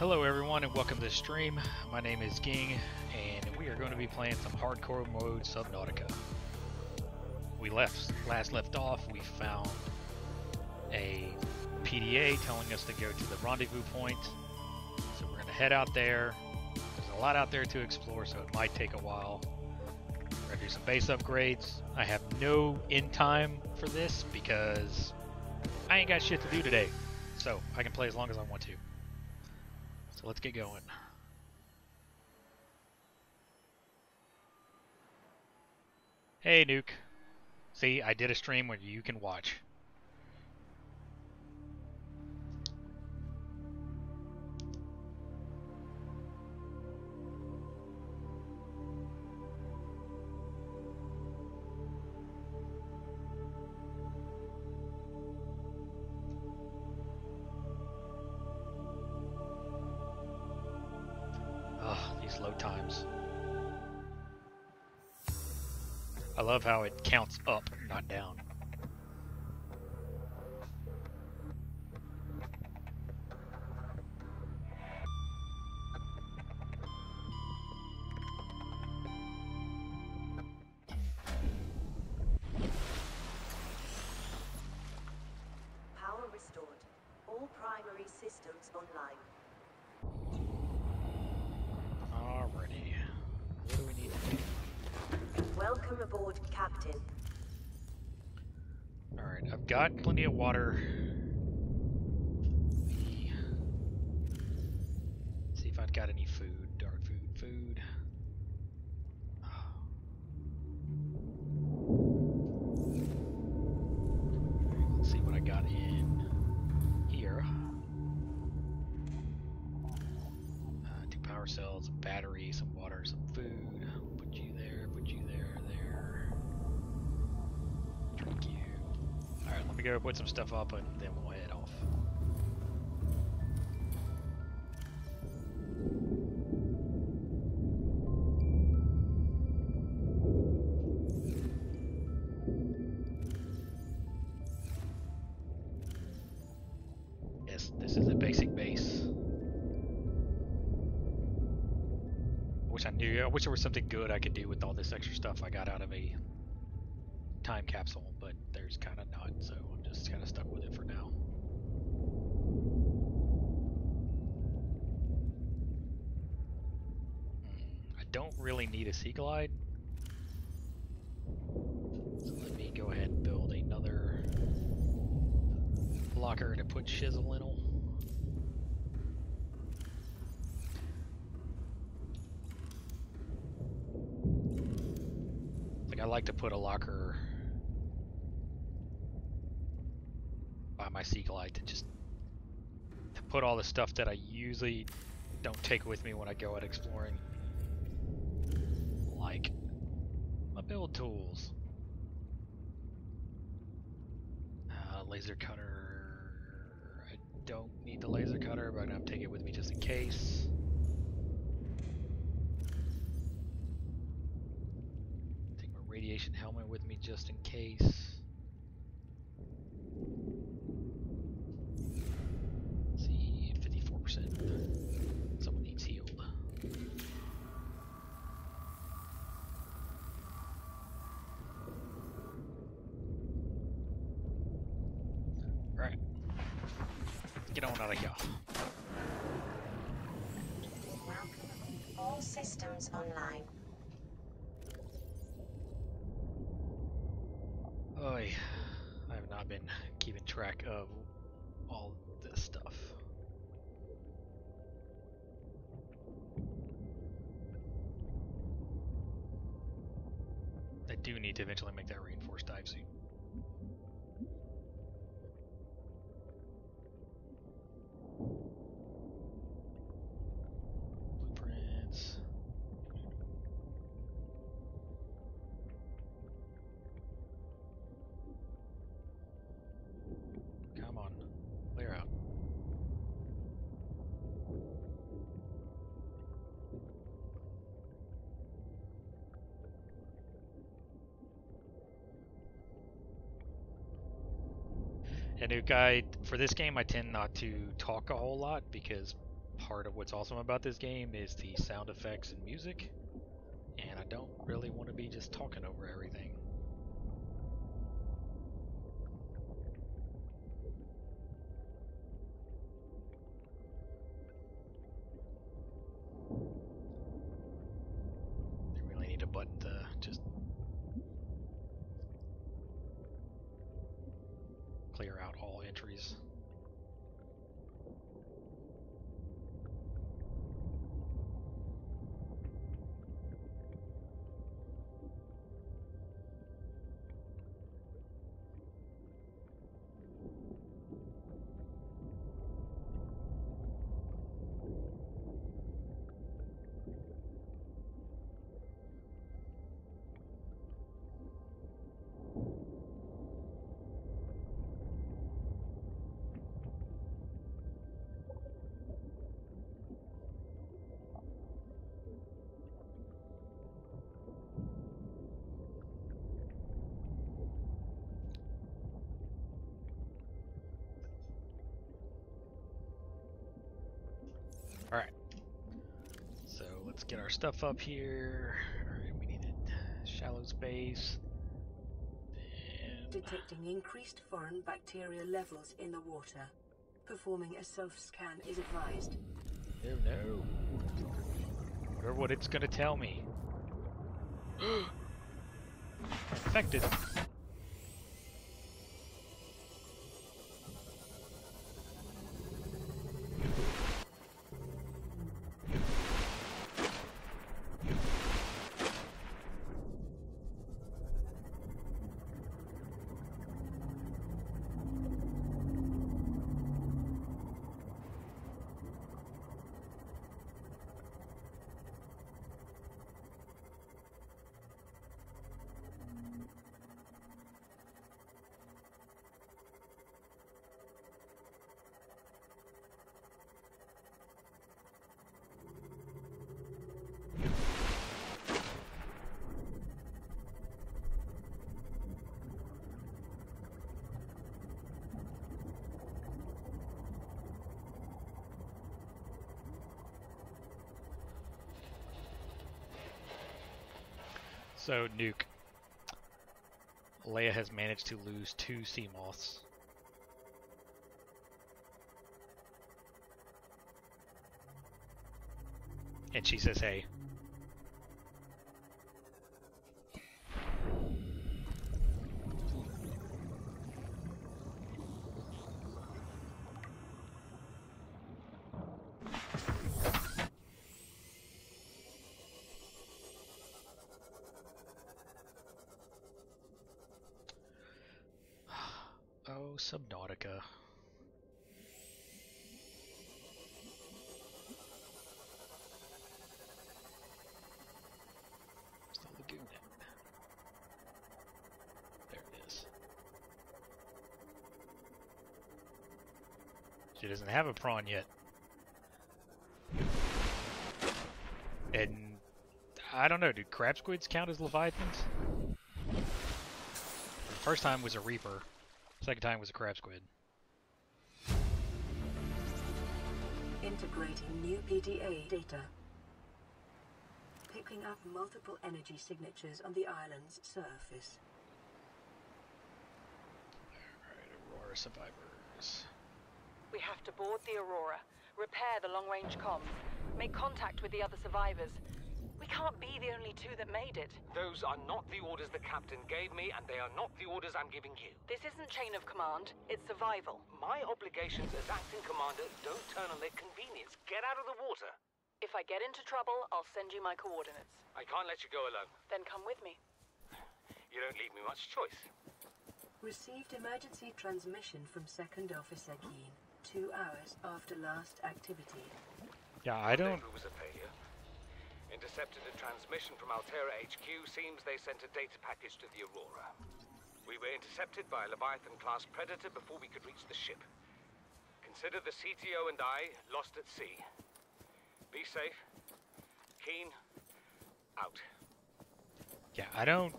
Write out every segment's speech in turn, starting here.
Hello everyone and welcome to the stream. My name is Ging and we are going to be playing some hardcore mode Subnautica. We last left off, we found a PDA telling us to go to the rendezvous point. So we're going to head out there. There's a lot out there to explore, so it might take a while. We're going to do some base upgrades. I have no end time for this because I ain't got shit to do today. So I can play as long as I want to. So let's get going. Hey Nuke. See, I did a stream where you can watch. These load times. I love how it counts up, not down. Power restored. All primary systems online. Alrighty. What do we need to do? Welcome aboard, Captain. Alright, I've got plenty of water. See if I've got any food. Dark food. Let's see what I got in here. 2 power cells, a battery, some water, some food. Put you there, there. Drink you. Alright, let me go put some stuff up and then we'll head off. Yes, this is a basic base. I wish there was something good I could do with all this extra stuff I got out of a time capsule, but there's kind of not, so I'm just kind of stuck with it for now. I don't really need a sea glide, so let me go ahead and build another locker to put shizzle in. I like to put a locker by my sea glide to put all the stuff that I usually don't take with me when I go out exploring, like my build tools, laser cutter. I don't need the laser cutter, but I'm gonna take it with me just in case. Radiation helmet with me just in case. Let's see, 54%. Someone needs healed. Alright. Get on out of here. All systems online. I have not been keeping track of all this stuff. I do need to eventually make that reinforced dive suit. Blueprints. Come on, clear out. A new guide for this game. I tend not to talk a whole lot because Part of what's awesome about this game is the sound effects and music, and I don't really want to be just talking over everything. They really need a button to just clear out all entries. Alright, so let's get our stuff up here. Alright, we needed shallow space. And Detecting increased foreign bacteria levels in the water. Performing a self-scan is advised. oh no. I wonder what it's gonna tell me. Infected. So, Nuke. Leia has managed to lose 2 sea moths. And she says, hey. Oh, Subnautica. It's the lagoon. There it is. She doesn't have a prawn yet. And I don't know, do crab squids count as leviathans? The first time was a reaper. Second time was a crab squid. Integrating new PDA data. Picking up multiple energy signatures on the island's surface. Alright, Aurora survivors. We have to board the Aurora, repair the long-range comms, make contact with the other survivors. We can't be the only 2 that made it. Those are not the orders the captain gave me, and they are not the orders I'm giving you. This isn't chain of command, it's survival. My obligations as acting commander don't turn on their convenience. Get out of the water. If I get into trouble, I'll send you my coordinates. I can't let you go alone. Then come with me. You don't leave me much choice. Received emergency transmission from Second Officer Keen, 2 hours after last activity. Yeah, I don't... Rendezvous was a failure. Intercepted a transmission from Altera HQ. Seems they sent a data package to the Aurora. We were intercepted by a Leviathan-class Predator before we could reach the ship. Consider the CTO and I lost at sea. Be safe. Keen. Out. Yeah, I don't...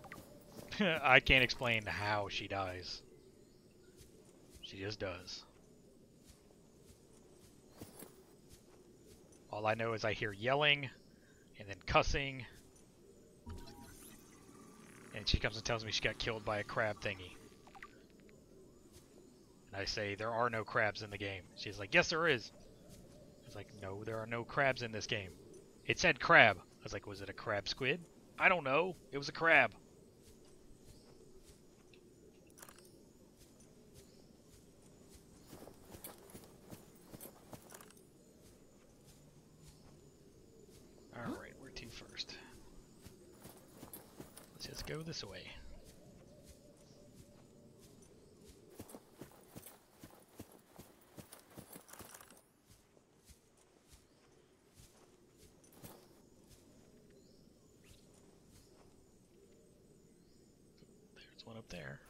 I can't explain how she dies. She just does. All I know is I hear yelling and then cussing. And she comes and tells me she got killed by a crab thingy. And I say, there are no crabs in the game. She's like, yes there is. I was like, no, there are no crabs in this game. It said crab. I was like, was it a crab squid? I don't know. It was a crab. Alright, where to first? Let's just go this way. There's one up there.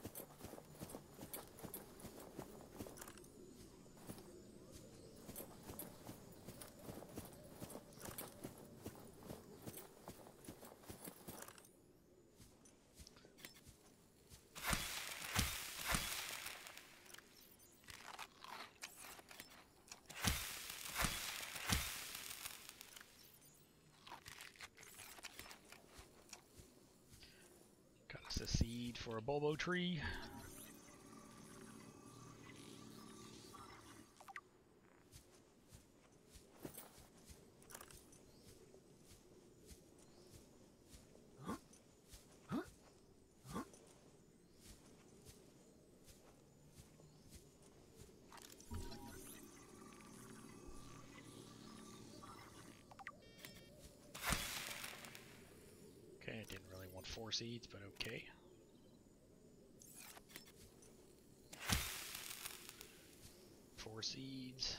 Got us a seed for a bulbo tree. Okay, I didn't really want 4 seeds, but okay. Four seeds.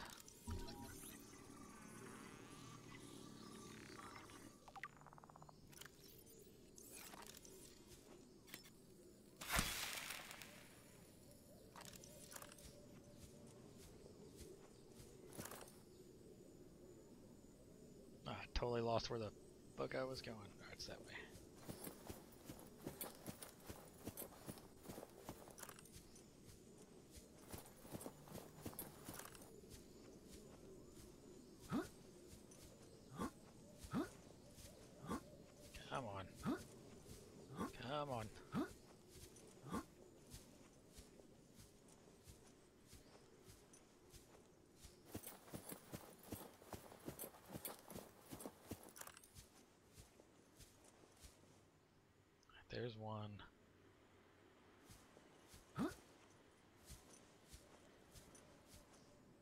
I totally lost where the fuck I was going. Oh, it's that way. Come on. Come on. There's one.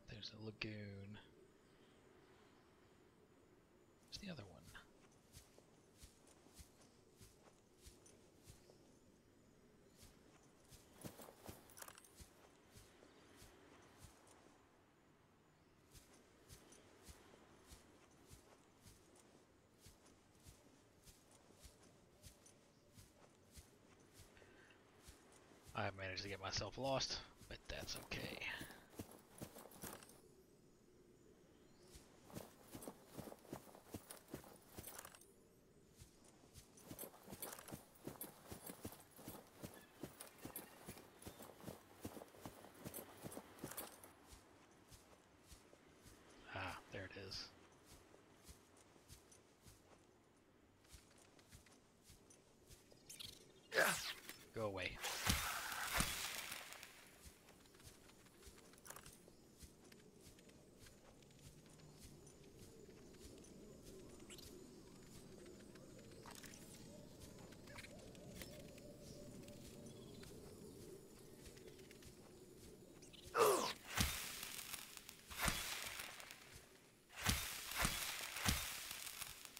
There's a lagoon. Where's the other one? I managed to get myself lost, but that's okay. Ah, there it is. Go away.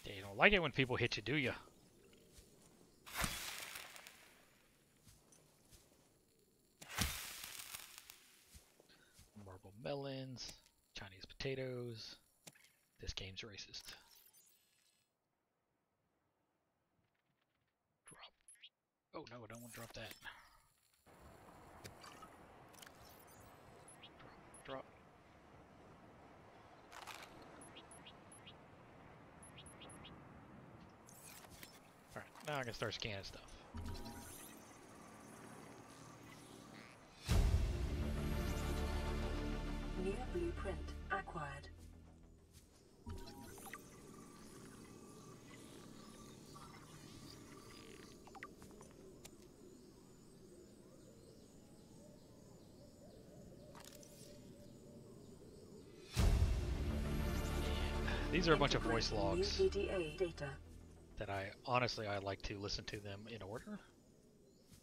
You don't like it when people hit you, do you? Marble melons, Chinese potatoes. This game's racist. Drop. Oh no, I don't want to drop that. Drop. Alright, now I can start scanning stuff. New blueprint acquired. These are a bunch of voice logs New PDA data. that I like to listen to them in order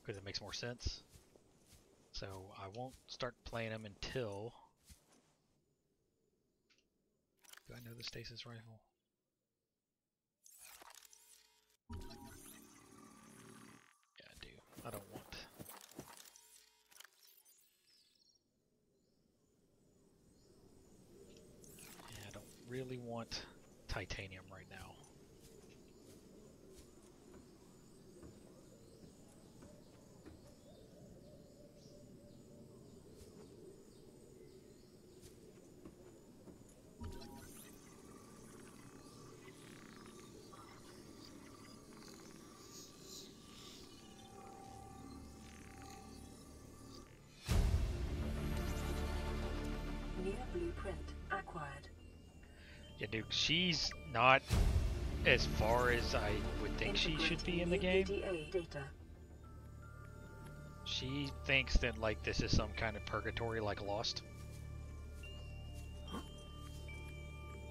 because it makes more sense. So I won't start playing them until... Do I know the stasis rifle? Yeah, I do. I don't want... Yeah, I don't really want titanium right now. New blueprint acquired. Yeah, dude, she's not as far as I would think she should be in the game. PDA data. She thinks that, like, this is some kind of purgatory like Lost.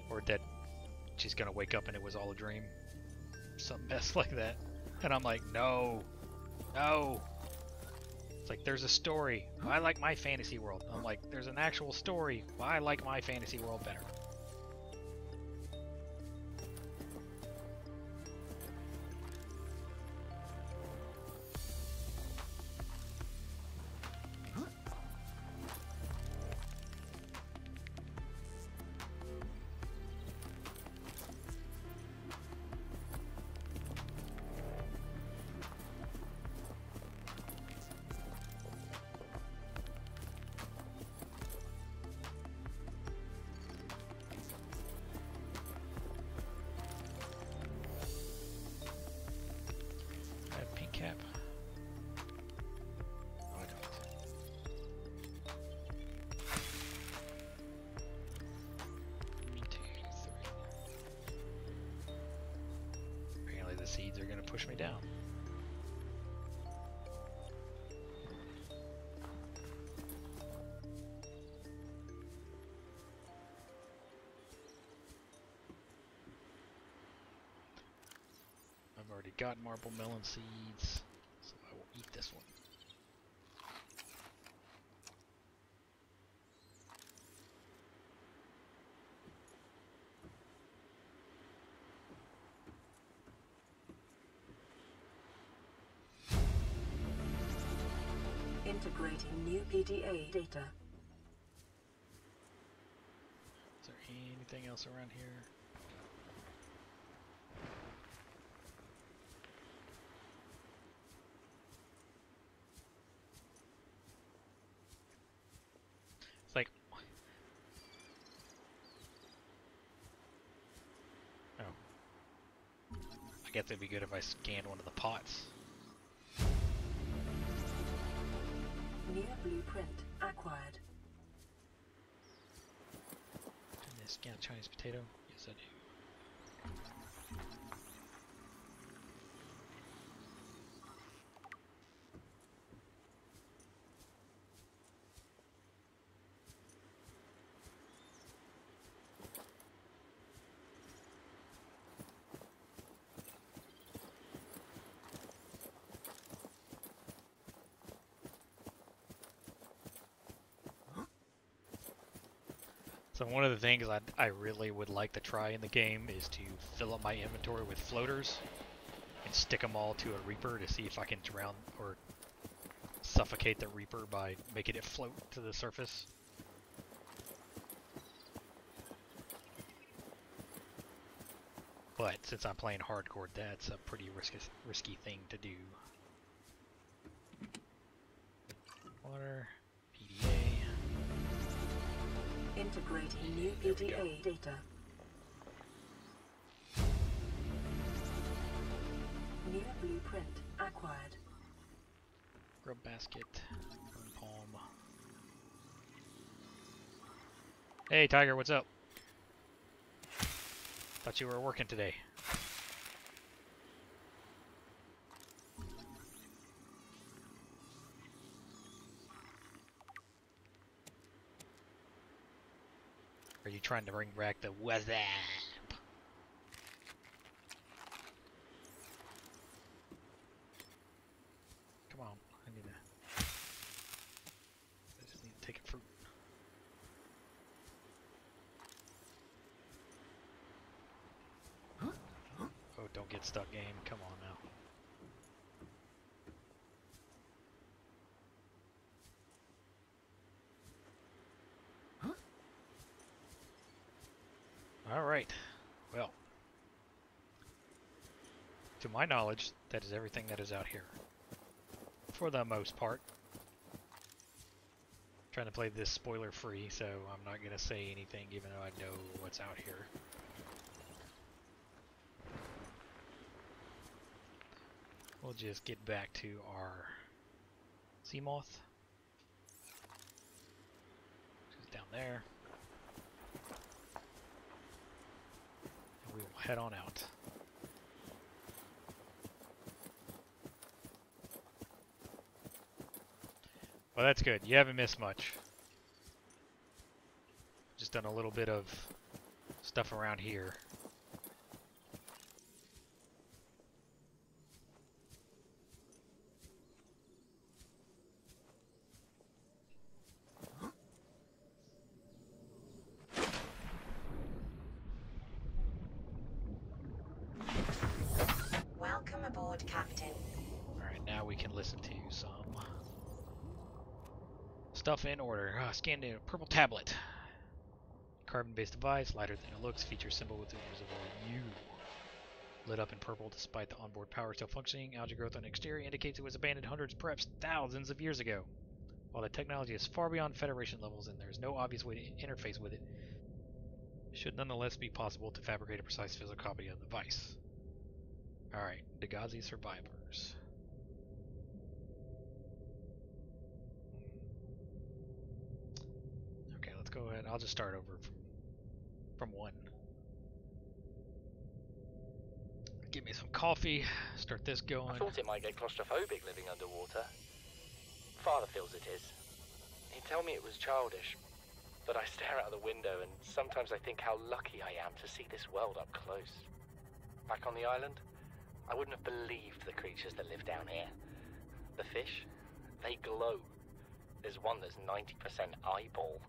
Or that she's gonna wake up and it was all a dream. Some mess like that. And I'm like, no. No. It's like, there's a story. I like my fantasy world. I'm like, there's an actual story. I like my fantasy world better. Cap. No, I don't. 1, 2, 3. Apparently the seeds are gonna push me down. I've already got marble melon seeds, so I will eat this one. Integrating new PDA data. Is there anything else around here? It's like... Oh. I guess it'd be good if I scanned one of the pots. New blueprint acquired. Can I scan a Chinese potato? Yes, I do. So one of the things I really would like to try in the game is to fill up my inventory with floaters and stick them all to a Reaper to see if I can drown or suffocate the Reaper by making it float to the surface. But since I'm playing hardcore, that's a pretty risky thing to do. Water, PDA. Integrating new PDA data. New blueprint acquired. Grub basket, burn palm. Hey Tiger, what's up? Thought you were working today. Are you trying to bring back the WhatsApp? don't get stuck, game. Come on now. Alright. Well. To my knowledge, that is everything that is out here. For the most part. Trying to play this spoiler free, so I'm not going to say anything even though I know what's out here. We'll just get back to our sea moth. She's down there. And we will head on out. Well, that's good. You haven't missed much. Just done a little bit of stuff around here. Welcome aboard, Captain. Alright, now we can listen to some stuff in order. Scanned a purple tablet. Carbon-based device, lighter than it looks, features symbol with the invisible U. Lit up in purple despite the onboard power still functioning. Algae growth on the exterior indicates it was abandoned hundreds, perhaps thousands of years ago. While the technology is far beyond Federation levels and there is no obvious way to interface with it, it should nonetheless be possible to fabricate a precise physical copy of the device. Alright, Dagazi survivors. Okay, let's go ahead. I'll just start over from one. Give me some coffee, start this going. I thought it might get claustrophobic living underwater. Father feels it is. He'd tell me it was childish, but I stare out the window and sometimes I think how lucky I am to see this world up close. Back on the island, I wouldn't have believed the creatures that live down here. The fish, they glow. There's one that's 90% eyeball.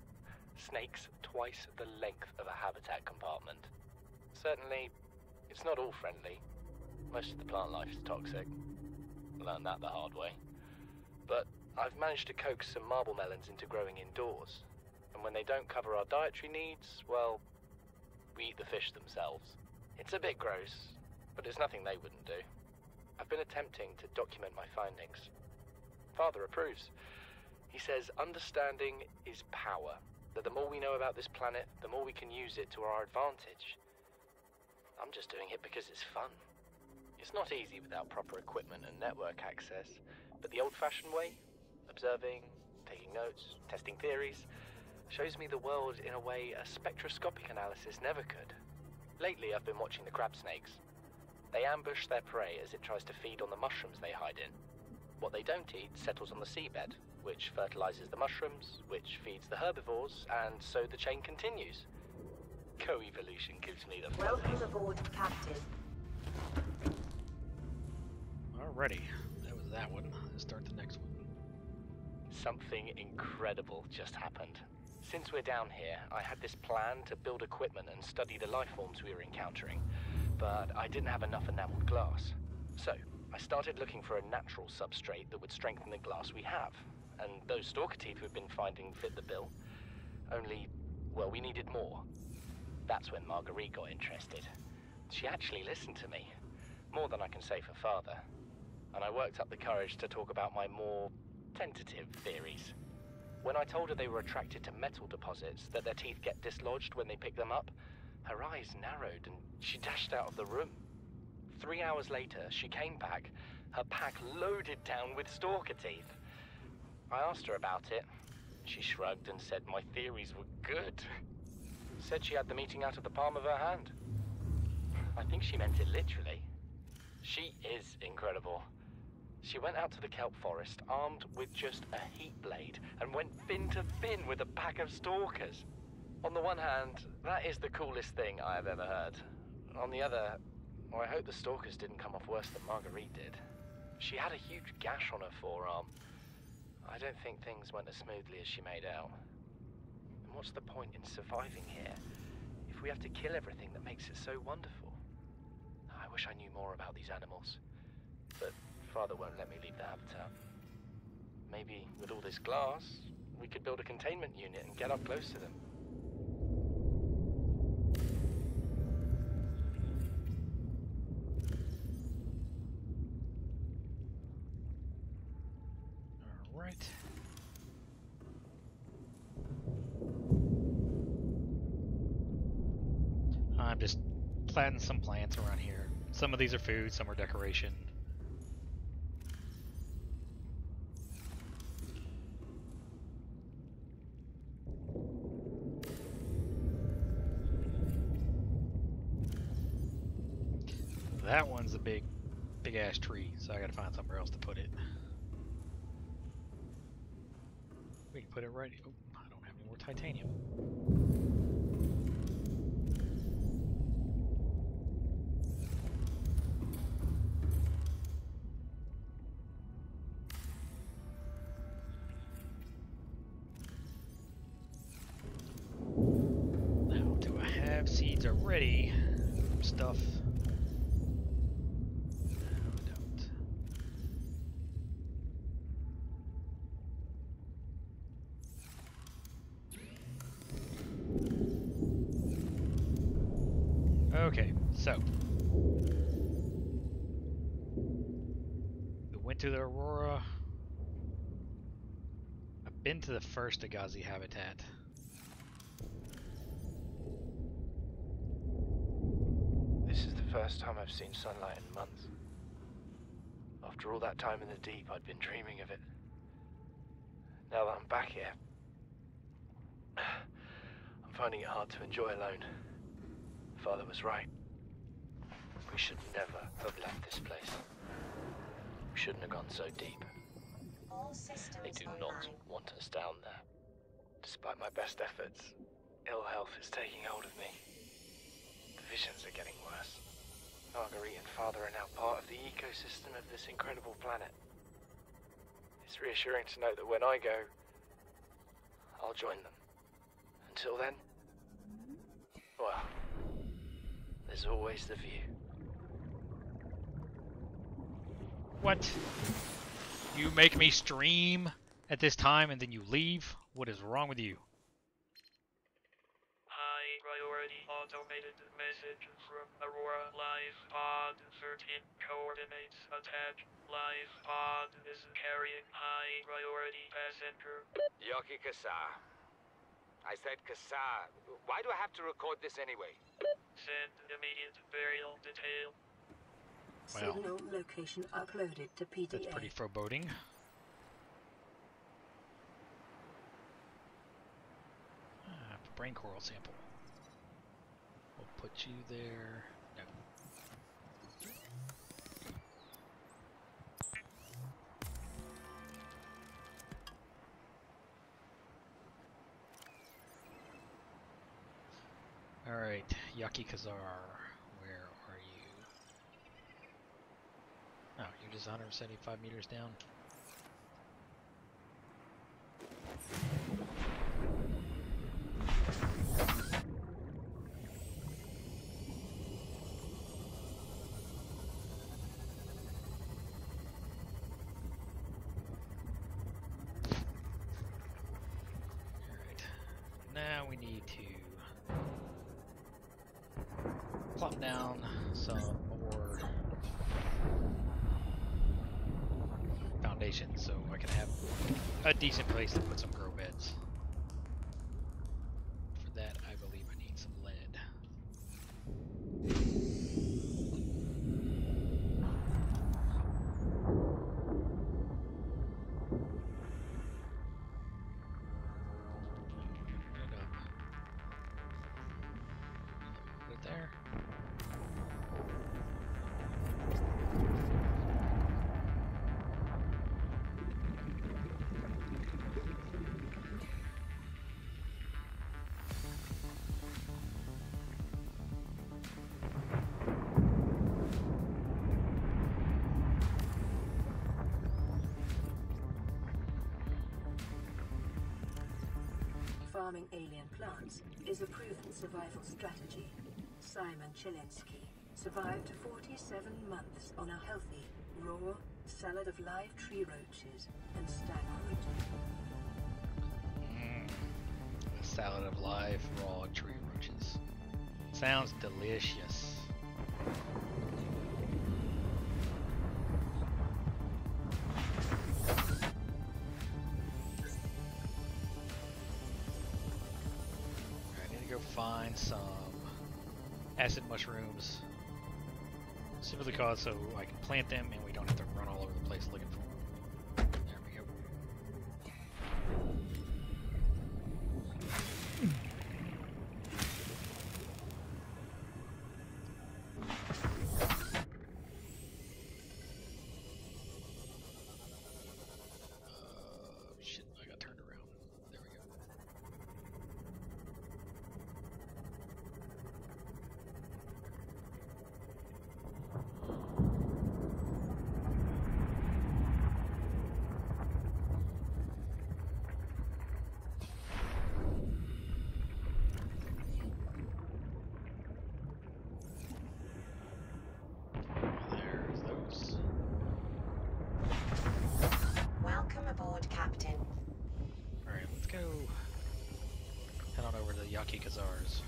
Snakes twice the length of a habitat compartment. Certainly, it's not all friendly. Most of the plant life is toxic. Learned that the hard way. But I've managed to coax some marble melons into growing indoors. And when they don't cover our dietary needs, well, we eat the fish themselves. It's a bit gross, but it's nothing they wouldn't do. I've been attempting to document my findings. Father approves. He says understanding is power, that the more we know about this planet, the more we can use it to our advantage. I'm just doing it because it's fun. It's not easy without proper equipment and network access, but the old-fashioned way, observing, taking notes, testing theories, shows me the world in a way a spectroscopic analysis never could. Lately, I've been watching the crab snakes. They ambush their prey as it tries to feed on the mushrooms they hide in. What they don't eat settles on the seabed, which fertilizes the mushrooms, which feeds the herbivores, and so the chain continues. Co-evolution gives me the fuzzies. Welcome aboard, Captain. Alrighty, that was that one. Let's start the next one. Something incredible just happened. Since we're down here, I had this plan to build equipment and study the life forms we were encountering, but I didn't have enough enameled glass. So, I started looking for a natural substrate that would strengthen the glass we have, and those stalker teeth we've been finding fit the bill. Only, well, we needed more. That's when Marguerite got interested. She actually listened to me, more than I can say for Father, and I worked up the courage to talk about my more tentative theories. When I told her they were attracted to metal deposits, that their teeth get dislodged when they pick them up, her eyes narrowed and she dashed out of the room. 3 hours later, she came back, her pack loaded down with stalker teeth. I asked her about it. She shrugged and said my theories were good. Said she had the meeting out of the palm of her hand. I think she meant it literally. She is incredible. She went out to the kelp forest armed with just a heat blade and went fin to fin with a pack of stalkers. On the one hand, that is the coolest thing I have ever heard. On the other, well, I hope the stalkers didn't come off worse than Marguerite did. She had a huge gash on her forearm. I don't think things went as smoothly as she made out. And what's the point in surviving here if we have to kill everything that makes it so wonderful? I wish wish I knew more about these animals. But Father won't let me leave the habitat. Maybe with all this glass, we could build a containment unit and get up close to them. Alright. I'm just planting some plants around here. Some of these are food, some are decoration. That one's a big ass tree, so I gotta find somewhere else to put it. We can put it right. Oh, I don't have any more titanium. Now, do I have seeds already? Stuff. Okay, so we went to the Aurora. I've been to the first Agazi habitat. This is the first time I've seen sunlight in months. After all that time in the deep, I'd been dreaming of it. Now that I'm back here, I'm finding it hard to enjoy alone. Father was right. We should never have left this place. We shouldn't have gone so deep. They do not want us down there. Despite my best efforts, ill health is taking hold of me. The visions are getting worse. Marguerite and Father are now part of the ecosystem of this incredible planet. It's reassuring to know that when I go, I'll join them. Until then, well, there's always the view. What? You make me stream at this time and then you leave? What is wrong with you? High priority automated message from Aurora Live Pod 13 coordinates attached. Live Pod is carrying high priority passenger. Yoki Kassar. I said Kassar. Why do I have to record this anyway? Send immediate burial detail. Well, Signal location uploaded to PDA. that's pretty foreboding. Brain coral sample. We'll put you there. No. Alright, Yaki Kazar, where are you? Oh, you're just 175 meters down. Alright, now we need to plop down some more foundation so I can have a decent place to put some grow beds. For that, I believe I need some lead. Put it there. Farming alien plants is a proven survival strategy. Simon Chilinsky, survived 47 months on a healthy, raw salad of live tree roaches and stagfruit. A salad of live raw tree roaches. Sounds delicious. I need to go find some acid mushrooms. Simply cause so I can plant them and we don't have to run all over the place looking for them. There we go. Shit, I got turned around. There we go. There's those. Welcome aboard, Captain. Alright, let's go head on over to Yaki Kazar's.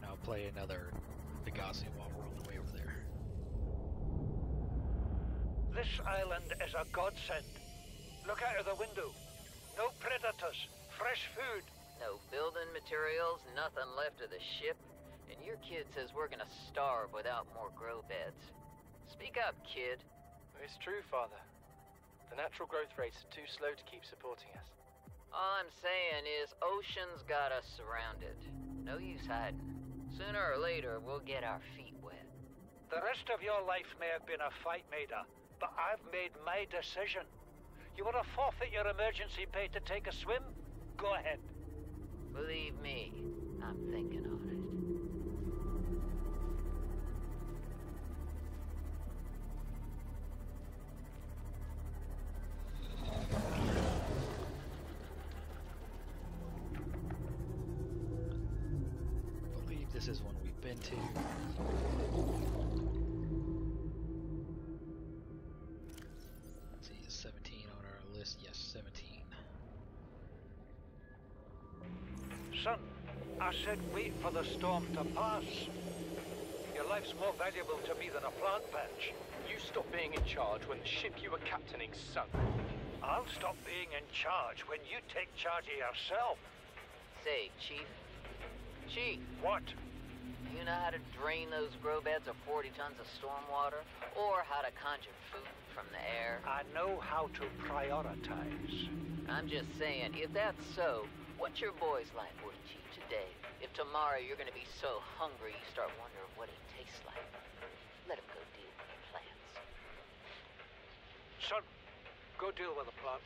I'll play another Pegasi while we're on the way over there. This island is a godsend. Look out of the window. No predators, fresh food. No building materials, nothing left of the ship, and your kid says we're gonna starve without more grow beds. Speak up, kid. It's true, Father. The natural growth rates are too slow to keep supporting us. All I'm saying is ocean's got us surrounded. No use hiding. Sooner or later, we'll get our feet wet. The rest of your life may have been a fight, Maida, but I've made my decision. You want to forfeit your emergency pay to take a swim? Go ahead. Believe me, I'm thinking on it. I believe this is one we've been to. Let's see, is 17 on our list? Yes, 17. Son, I said wait for the storm to pass. Your life's more valuable to me than a plant patch. You stopped being in charge when the ship you were captaining sunk. I'll stop being in charge when you take charge of yourself. Say, Chief. Chief, What? you know how to drain those grow beds of 40 tons of stormwater? Or how to conjure food from the air? I know how to prioritize. I'm just saying, if that's so, what's your boy's life worth to you today? If tomorrow you're gonna be so hungry you start wondering what he tastes like, let him go deal with the plants. Son, go deal with the plants.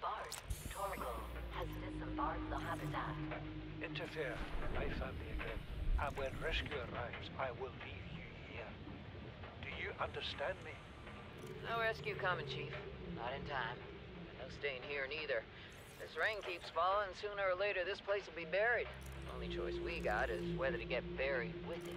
Bard, Torgal has disembarked the habitat. Interfere with my family again, and when rescue arrives, I will leave you here. Do you understand me? No rescue coming, Chief. Not in time. No staying here neither. This rain keeps falling, sooner or later this place will be buried. Only choice we got is whether to get buried with it.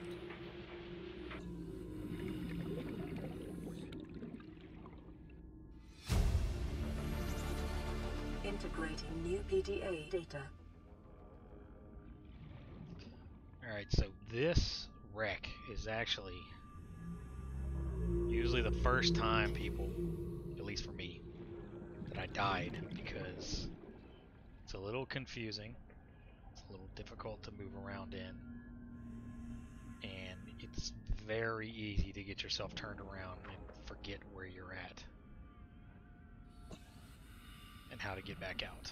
Integrating new PDA data. Alright, so this wreck is actually usually the first time people, at least for me, that I died, because it's a little confusing, it's a little difficult to move around in, and it's very easy to get yourself turned around and forget where you're at and how to get back out.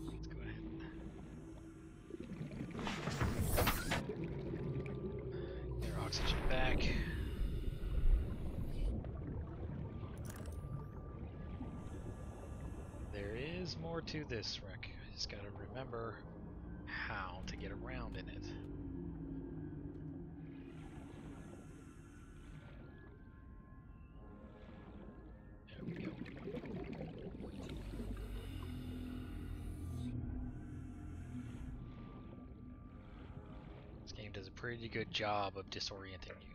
Let's go ahead. Their oxygen back. is more to this wreck. I just gotta remember how to get around in it. There we go. This game does a pretty good job of disorienting you.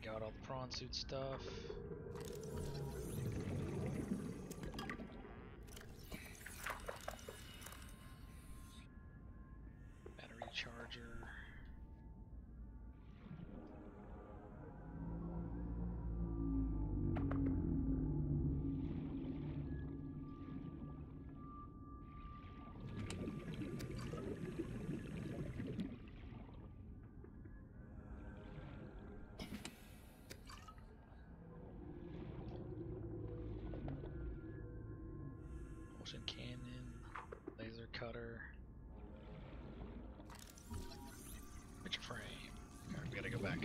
Got all the prawn suit stuff. Battery charger. Cannon, laser cutter, picture frame. Alright, we gotta go back.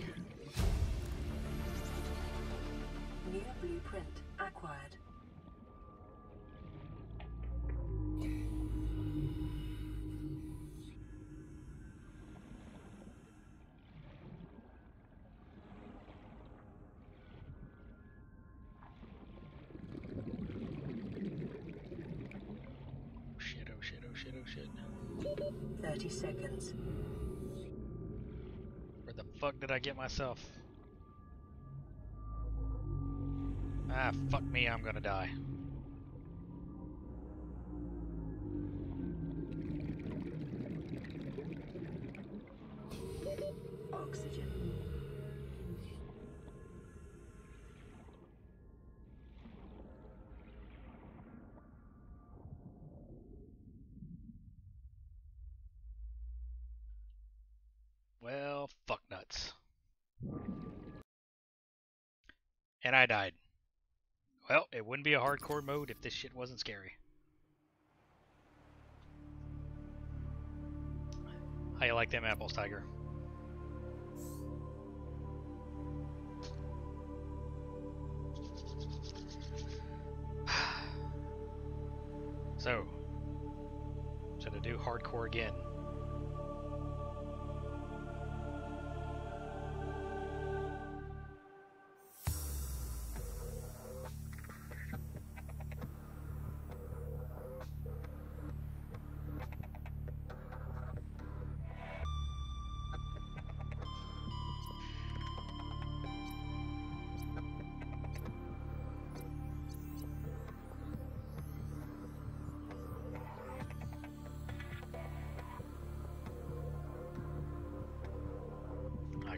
New blueprint acquired. Oh shit. 30 seconds. Where the fuck did I get myself? Ah, fuck me, I'm gonna die. Oxygen. Well, fuck nuts. And I died. Well, it wouldn't be a hardcore mode if this shit wasn't scary. How you like them apples, Tiger? So, should I do hardcore again?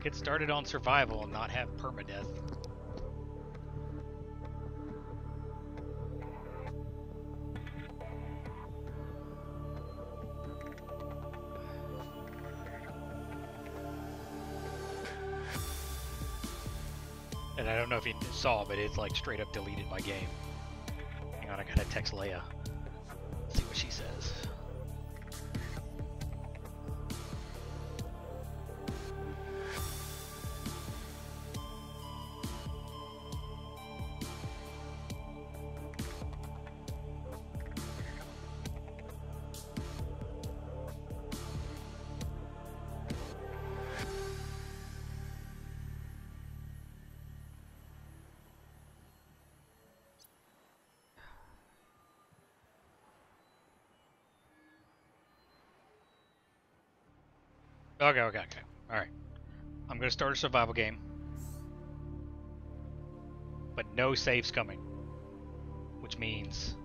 Get started on survival and not have permadeath. And I don't know if you saw, but it's like straight up deleted my game. Hang on, I gotta text Leia. See what she says. Okay. Alright. I'm gonna start a survival game. But no saves coming. Which means...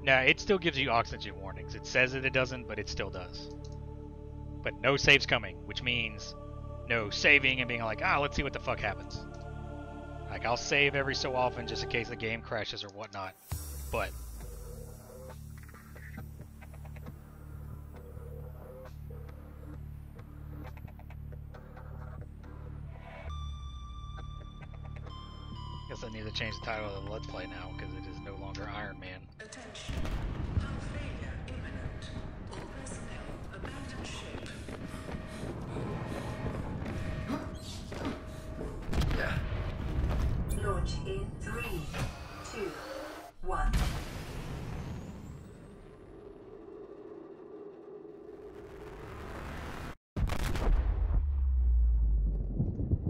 Now, it still gives you oxygen warnings. It says that it doesn't, but it still does. But no saves coming, which means no saving and being like, let's see what the fuck happens. Like, I'll save every so often just in case the game crashes or whatnot. But... I need to change the title of the Let's Play now, because it is no longer Iron Man. Attention. Hull failure imminent. All personnel abandon ship.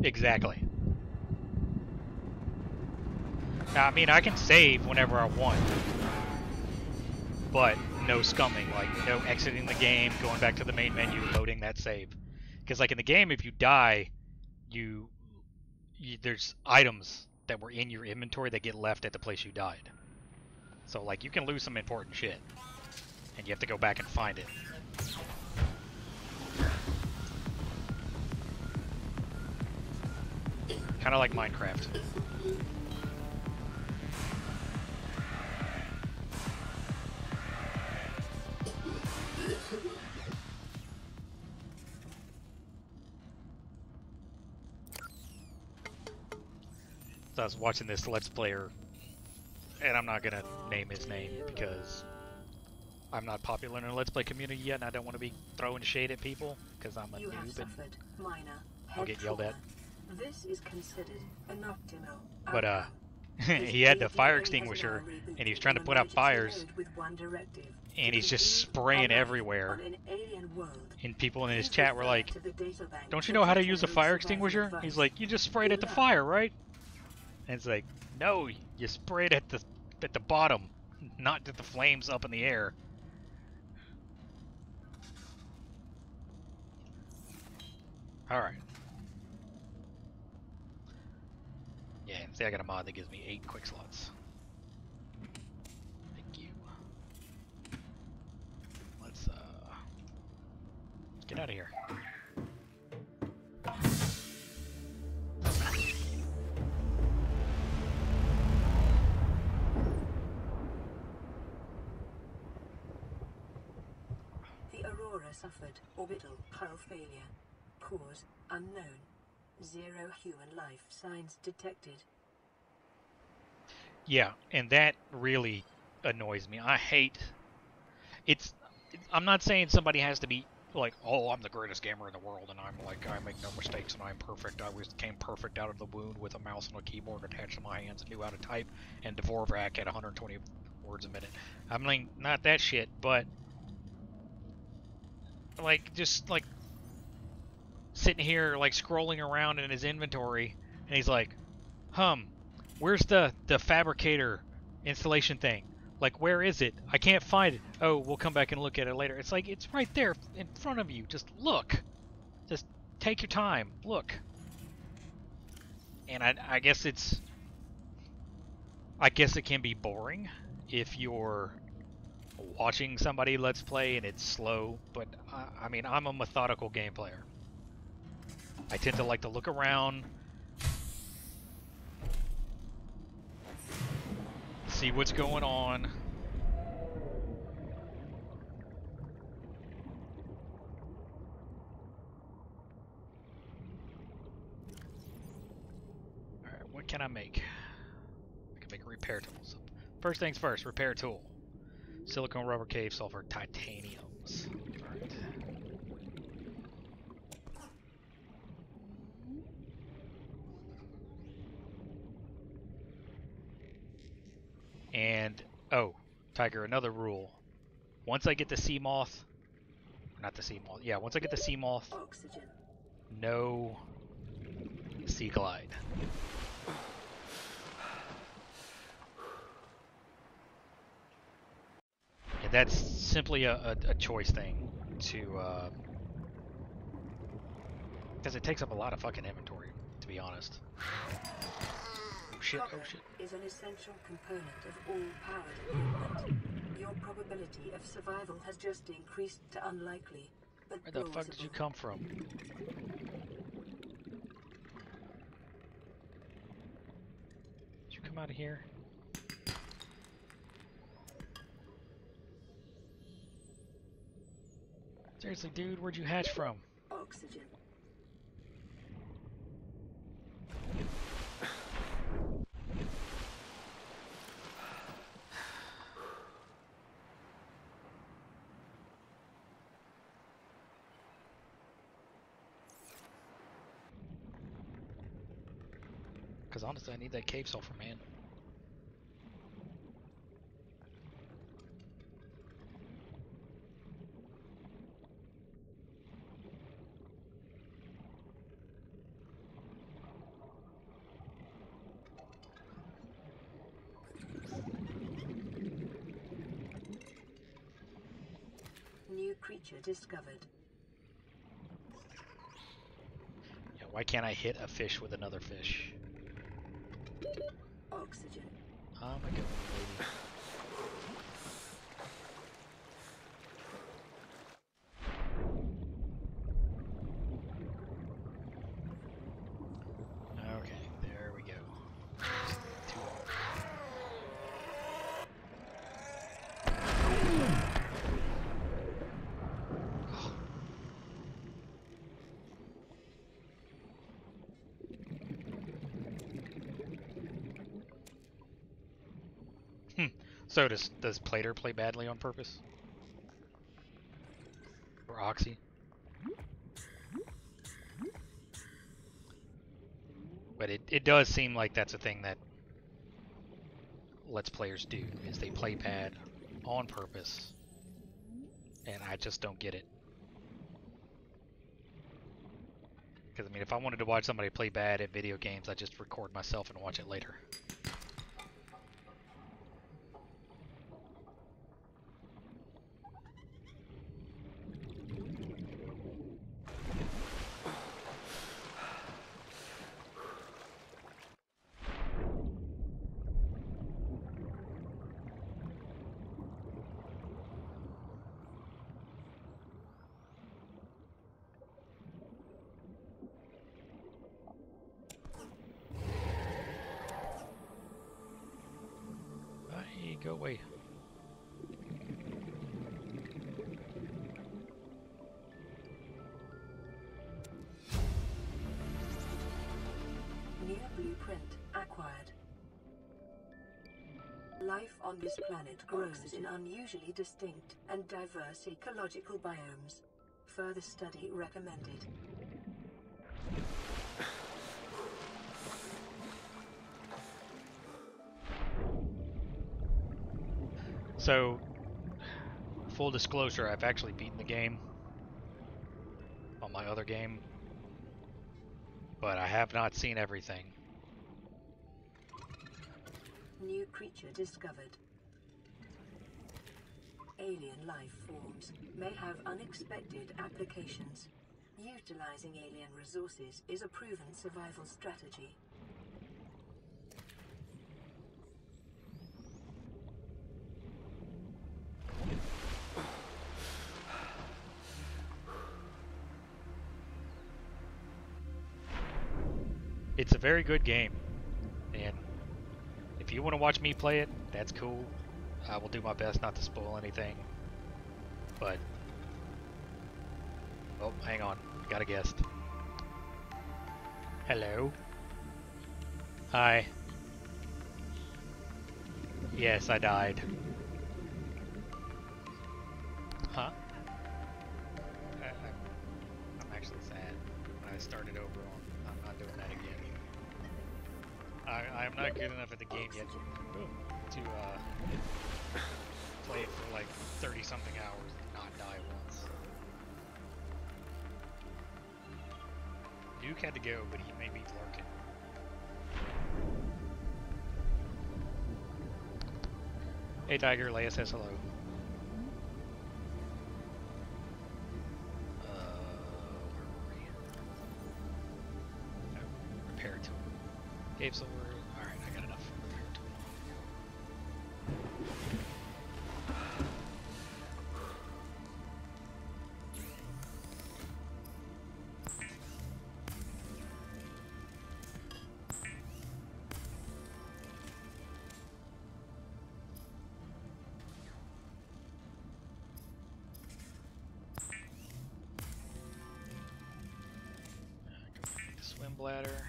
Exactly. Now, I mean, I can save whenever I want, but no scumming, like no exiting the game, going back to the main menu, loading that save. Because like in the game, if you die, you there's items that were in your inventory that get left at the place you died. So like you can lose some important shit, and you have to go back and find it. Kind of like Minecraft. So I was watching this Let's Player, and I'm not gonna name his name because I'm not popular in the Let's Play community yet, and I don't want to be throwing shade at people because I'm a noob and I'll get yelled at. This is considered an optimal But outcome. he had the fire extinguisher, and he was trying to put out fires, and he's just spraying everywhere. And people in his chat were like, "Don't you know how to use a fire extinguisher?" He's like, "You just sprayed at the fire, right?" And it's like, "No, you spray it at the bottom, not at the flames up in the air." All right. Yeah, see, I got a mod that gives me 8 quick slots. Thank you. Let's get out of here. The Aurora suffered orbital hull failure. Cause unknown. 0 human life signs detected. Yeah, and that really annoys me. I hate I'm not saying somebody has to be like, "Oh, I'm the greatest gamer in the world and I'm like I make no mistakes and I'm perfect. I came perfect out of the wound with a mouse and a keyboard attached to my hands and knew how to type and Dvorak at 120 words a minute." I'm like, not that shit, but like just like sitting here like scrolling around in his inventory and he's like, where's the fabricator installation thing? Like, where is it? I can't find it. Oh, we'll come back and look at it later. It's like, it's right there in front of you. Just look. Just take your time. Look. And I guess I guess it can be boring if you're watching somebody Let's Play and it's slow, but I mean, I'm a methodical game player. I tend to like to look around, see what's going on. Alright, what can I make? I can make a repair tool. So first things first, repair tool. Silicone, rubber, cave, sulfur, titaniums. Alright. And, oh, Tiger, another rule. Once I get the sea moth, not the sea moth, yeah, once I get the sea moth, Oxygen. no sea glide. And that's simply a choice thing to, because it takes up a lot of fucking inventory, to be honest. Oh shit, oh shit. Is an essential component of all powered equipment. Your probability of survival has just increased to unlikely, but Where the fuck did you come from? Did you come out of here? Seriously, dude, where'd you hatch from? Oxygen. Because honestly, I need that cave sulfur, man. creature discovered. Yeah, why can't I hit a fish with another fish? Oxygen. Oh my god, lady. Okay, there we go. Two more. So does Plater play badly on purpose? Or Oxy? But it does seem like that's a thing that Let's Players do, is they play bad on purpose. And I just don't get it. Because, I mean, if I wanted to watch somebody play bad at video games, I'd just record myself and watch it later. Go away. New blueprint acquired. Life on this planet grows in unusually distinct and diverse ecological biomes. Further study recommended. So, full disclosure, I've actually beaten the game on my other game, but I have not seen everything. New creature discovered. Alien life forms may have unexpected applications. Utilizing alien resources is a proven survival strategy. It's a very good game, and if you want to watch me play it, that's cool. I will do my best not to spoil anything, but... Oh, hang on. Got a guest. Hello? Hi. Yes, I died. Huh? I'm actually sad. I started over on... I'm not doing that again. I'm not good enough at the game yet to play it for like 30-something hours and not die once. Duke had to go, but he made me lurking. Hey Tiger, Leia says hello. Where were we? Oh, repair tool. Cave silver. Alright, I got enough for repair tool. Swim bladder.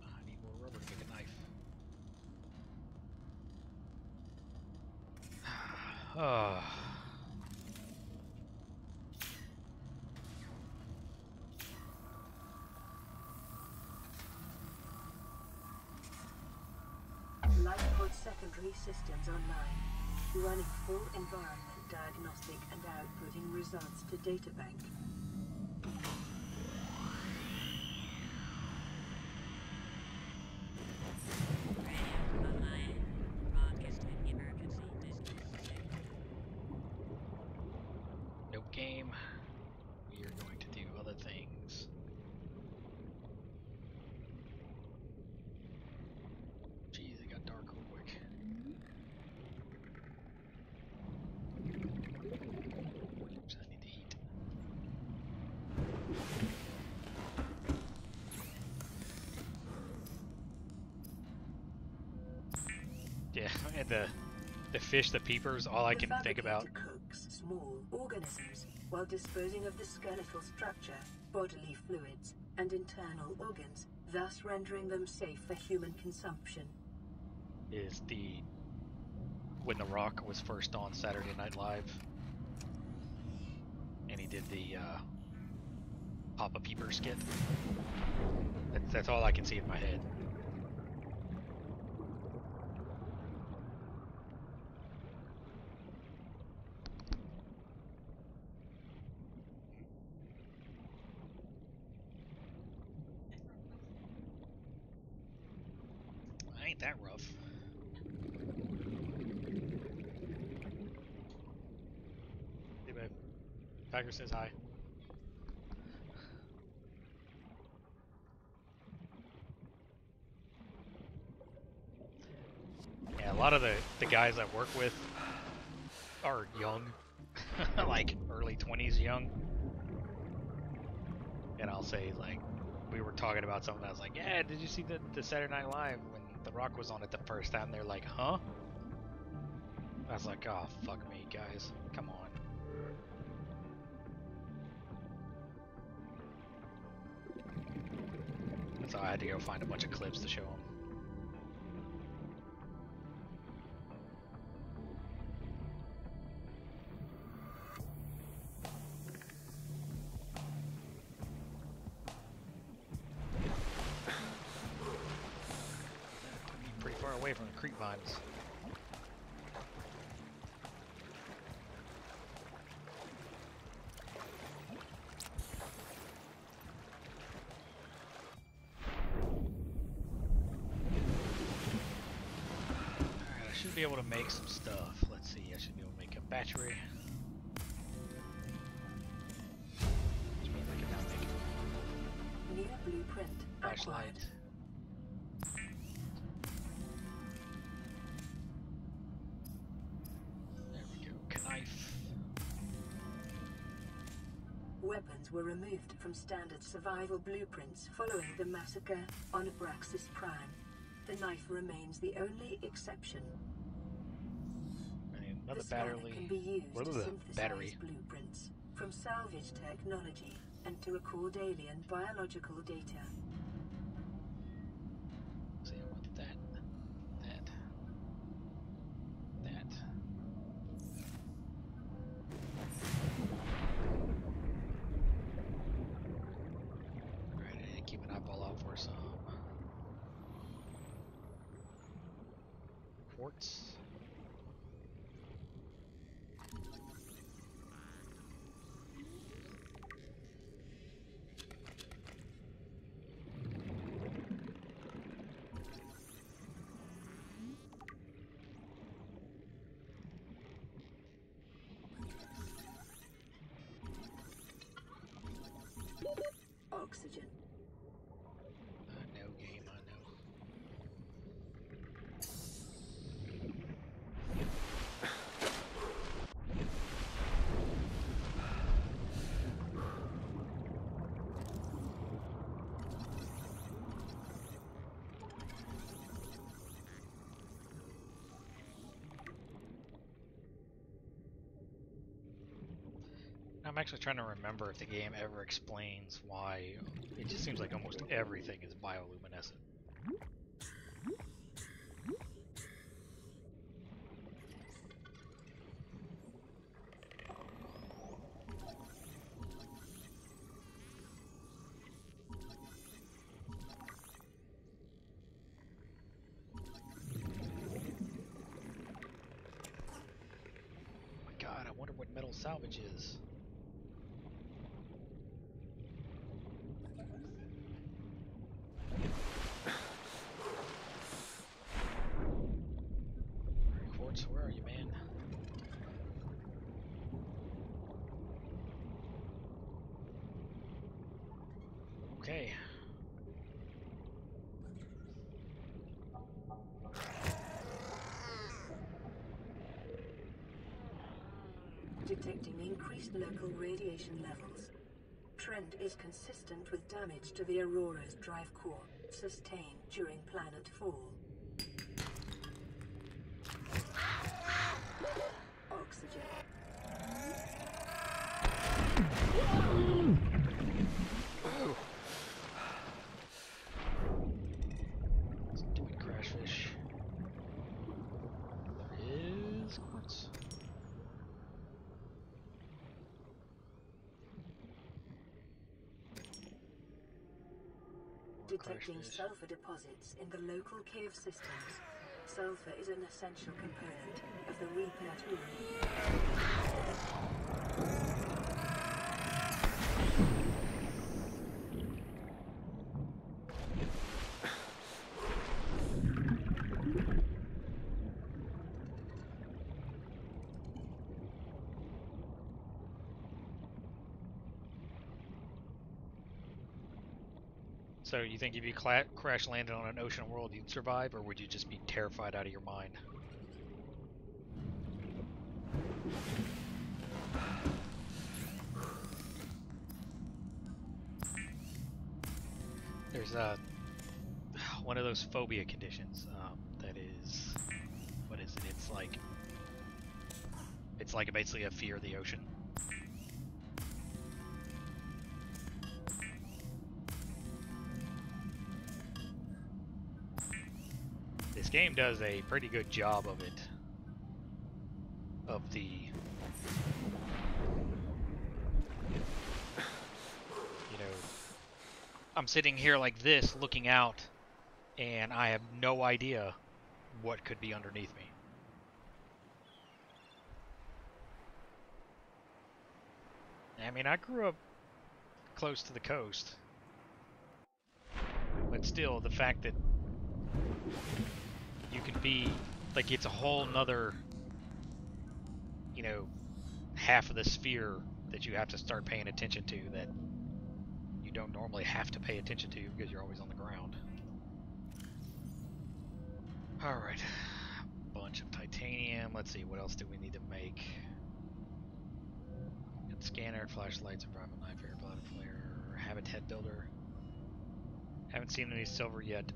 I need more rubber to make a knife. Oh. Lifepod secondary systems online. Running full environment diagnostic and outputting results to databank. And the fish, the peepers, all I can think about. The fabricator cooks small organisms while disposing of the skeletal structure, bodily fluids, and internal organs, thus rendering them safe for human consumption. Is when The Rock was first on Saturday Night Live, and he did the Papa Peeper skit. That's all I can see in my head. Ain't that rough. Hey babe. Tiger says hi. Yeah, a lot of the guys I work with are young. Like early 20s young. And I'll say, like, we were talking about something, I was like, yeah, did you see the Saturday Night Live when The Rock was on it the first time? They're like, huh? I was like, oh, fuck me, guys. Come on. So I had to go find a bunch of clips to show them. Pretty far away from the creek vines. Be able to make some stuff. Let's see, I should be able to make a battery. Which means I can now make New blueprint. flashlight. There we go. Knife. Weapons were removed from standard survival blueprints following the massacre on Abraxas Prime. The knife remains the only exception. Another The battery. scanner can be used What to is the synthesize battery? blueprints from salvage technology and to record alien biological data. See, I want that. Alright, and keep an eyeball out for some quartz. Oxygen. I know, game, I know. I'm actually trying to remember if the game ever explains why. It just seems like almost everything is bioluminescent. Oh my god, I wonder what metal salvage is. Where are you, man? Okay. Detecting increased local radiation levels. Trend is consistent with damage to the Aurora's drive core, sustained during planet fall. Detecting sulfur deposits in the local cave systems. Sulfur is an essential component of the repair tool. So you think if you crash landed on an ocean world, you'd survive, or would you just be terrified out of your mind? There's one of those phobia conditions that is, what is it? It's like basically a fear of the ocean. This game does a pretty good job of it. Of the, you know, I'm sitting here like this looking out and I have no idea what could be underneath me. I mean, I grew up close to the coast, but still the fact that you can be, like, it's a whole nother, you know, half of the sphere that you have to start paying attention to that you don't normally have to pay attention to because you're always on the ground. Alright, bunch of titanium. Let's see, what else do we need to make? Got scanner, flashlights, environment knife, air bladder flare, habitat builder. Haven't seen any silver yet.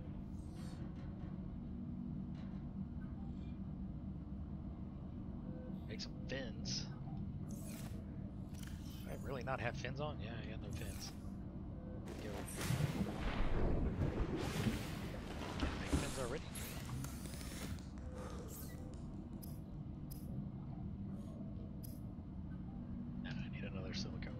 Make some fins. Do I really not have fins on? Yeah, I got no fins. Go. Can I make fins already? No, I need another silicone.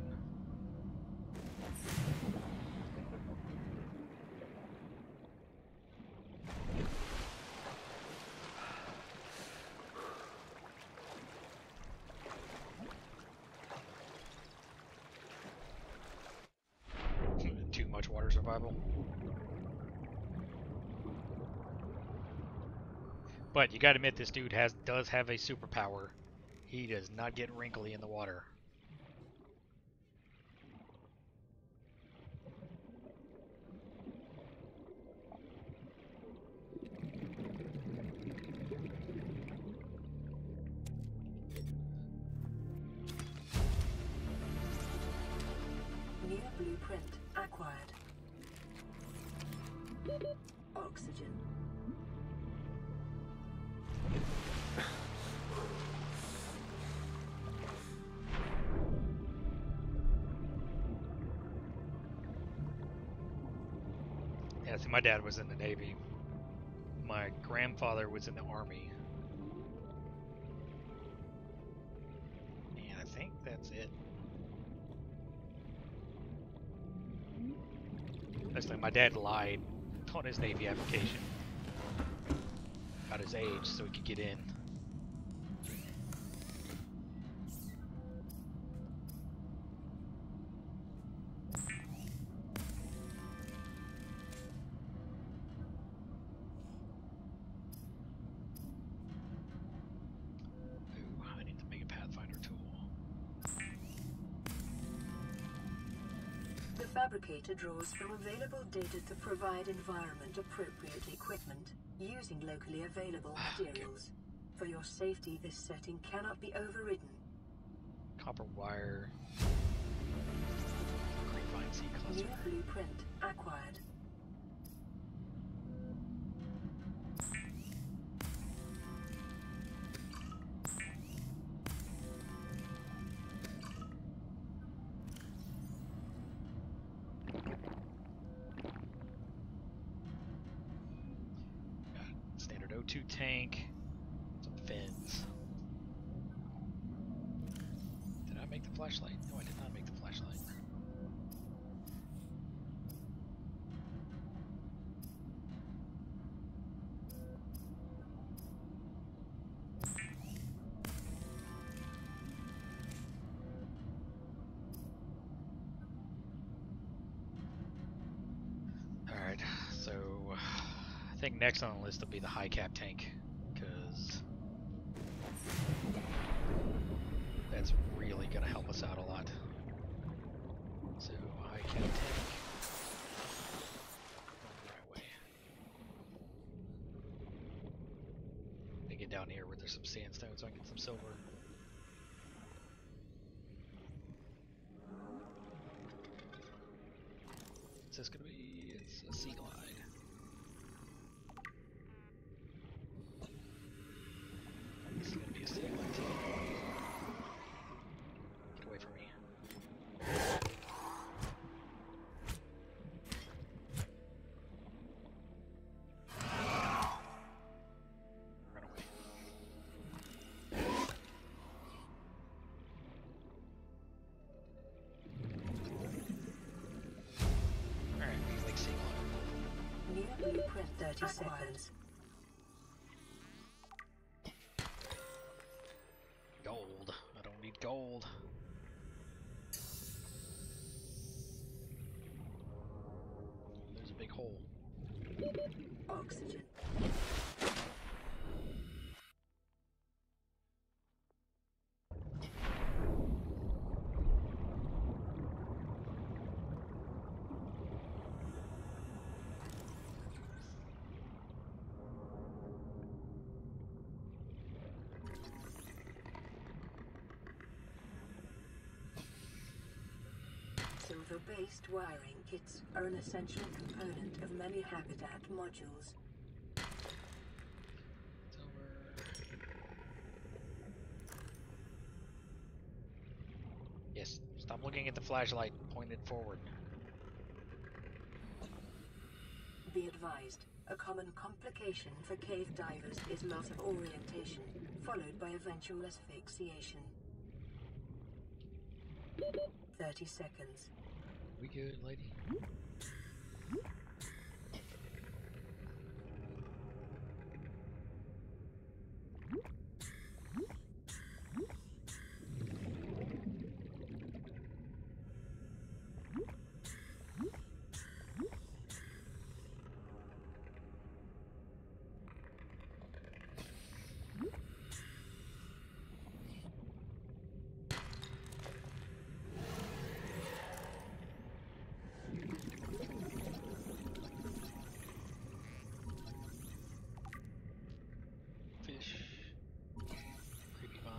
Too much water survival. But you gotta admit, this dude does have a superpower. He does not get wrinkly in the water. New blueprint acquired. Oxygen. Yeah, see, my dad was in the Navy. My grandfather was in the Army. And I think that's it. Actually, my dad lied on his Navy application about his age so he could get in. Ooh, I need to make a Pathfinder tool. The fabricator draws from available data to provide environment-appropriate equipment using locally available materials. For your safety, this setting cannot be overridden. Copper wire. Grapevine seed cluster. New blueprint acquired. Standard O2 tank. Some fins. Did I make the flashlight? No, I did not make the flashlight. Alright, so I think next on the list will be the high cap tank, because that's really going to help us out a lot. So, high cap tank. Right way. They get down here where there's some sandstone so I can get some silver. What's this going to be? It's a sea glide. This is going to be a sea glide too. Get away from me. Run away. Alright, like sea glide. New blueprint 30 seconds. Gold. I don't need gold. There's a big hole. Oxygen. Silver-based wiring kits are an essential component of many habitat modules. Yes, stop looking at the flashlight pointed forward. Be advised, a common complication for cave divers is loss of orientation, followed by eventual asphyxiation. 30 seconds. We good, lady? Fish. Creepy vine.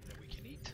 That we can eat.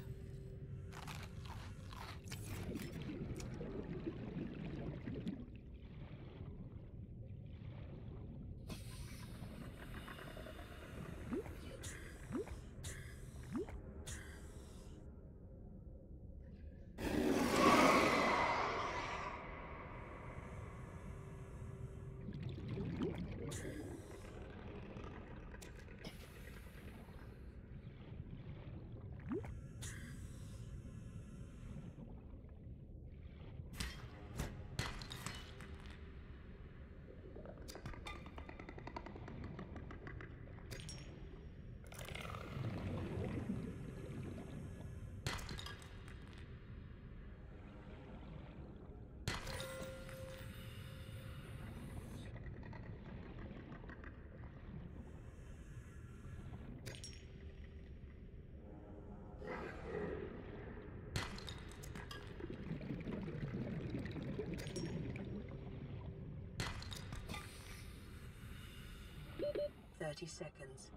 Thirty seconds.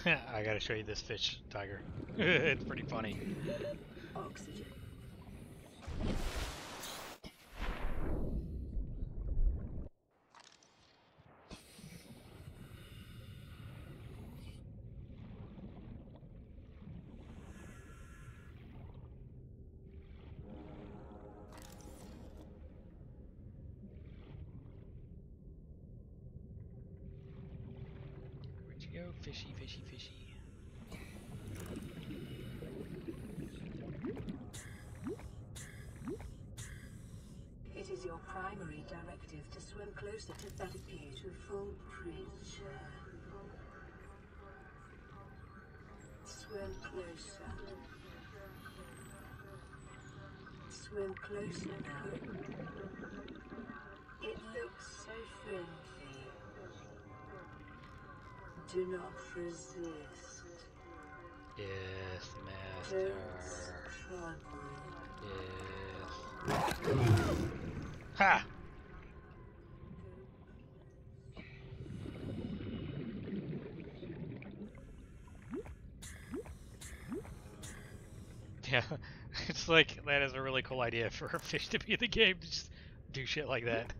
I gotta show you this fish, Tiger. It's pretty funny. Oxygen. Where'd you go? Fishy, fishy, fishy. It is your prime primary directive to swim closer to that beautiful creature. Swim closer. Swim closer now. It looks so friendly. Do not resist. Yes, master. Don't struggle. Yes. Ha! Yeah, it's like that is a really cool idea for a fish to be in the game. To just do shit like that.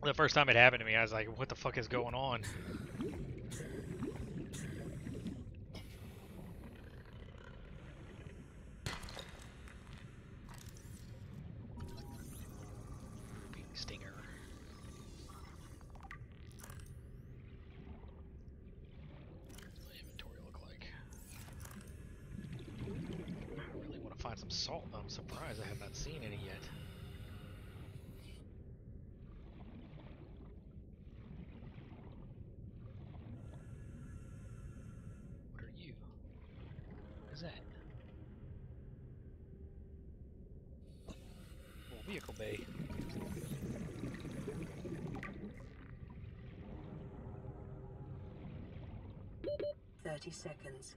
The first time it happened to me, I was like, "What the fuck is going on?" Stinger. What's my inventory look like? I really want to find some salt. I'm surprised I have not seen any yet. What are you? What is that? Oh, vehicle bay. Seconds.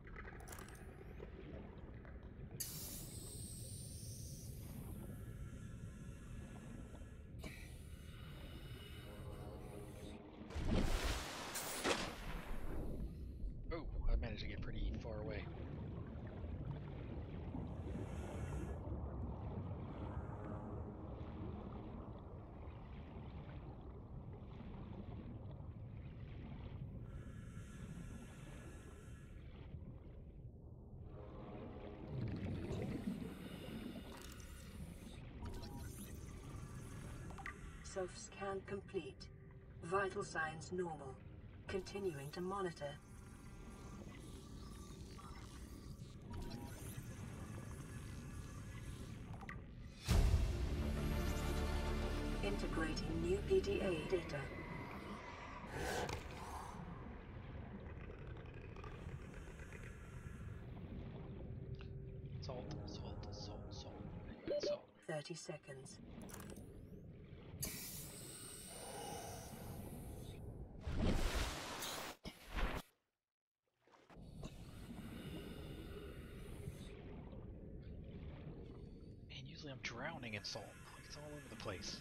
Oh, I managed to get pretty far away. Self-scan complete. Vital signs normal. Continuing to monitor. Integrating new PDA data. Salt, salt, salt, salt. Salt. 30 seconds. And usually I'm drowning in salt. Like it's all over the place.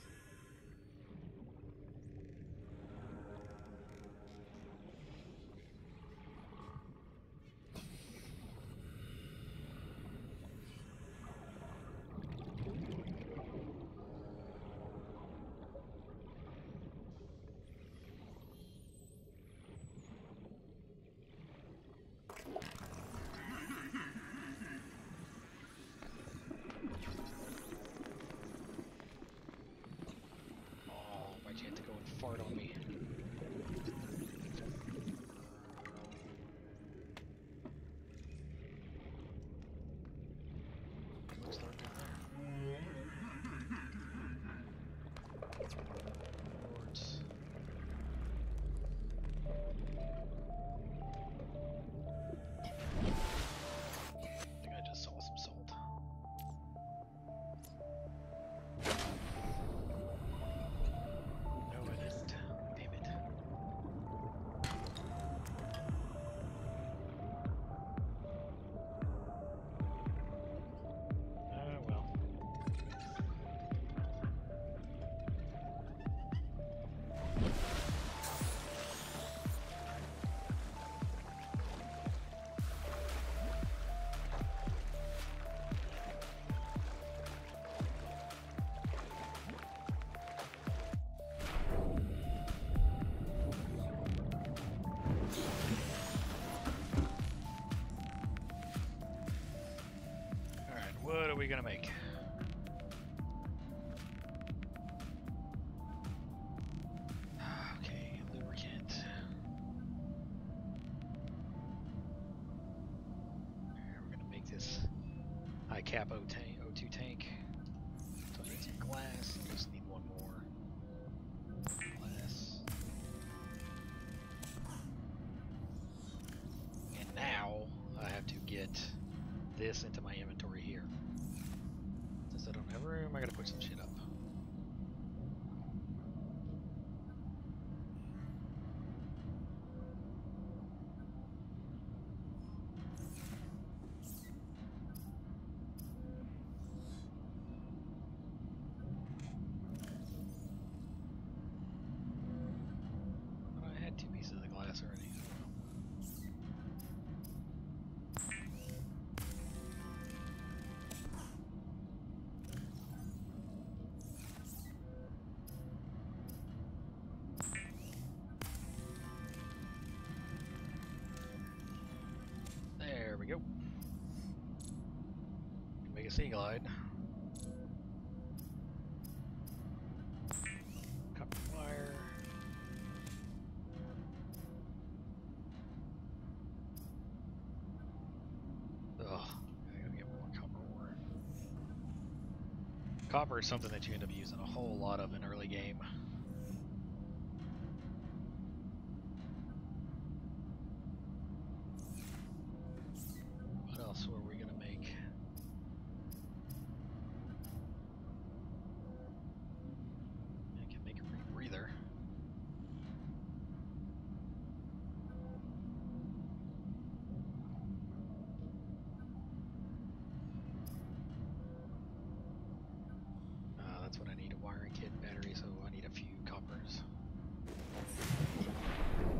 Fart on me. Start down there. Boards. I think I just saw some salt. No, I didn't. Damn it. Well. Alright, what are we gonna make? Okay, lubricant. We're gonna make this. I my Cap O2 tank. So I need some glass. I just need one more glass. And now I have to get this into my inventory here. Since I don't have room, I gotta put some shit up. I had 2 pieces of the glass already. There we go. Make a sea glide. Copper wire. Ugh, I gotta get more copper ore. Copper is something that you end up using a whole lot of in early game. What else were we gonna make? I can make a rebreather. That's what I need, a wiring kit and battery, so I need a few coppers.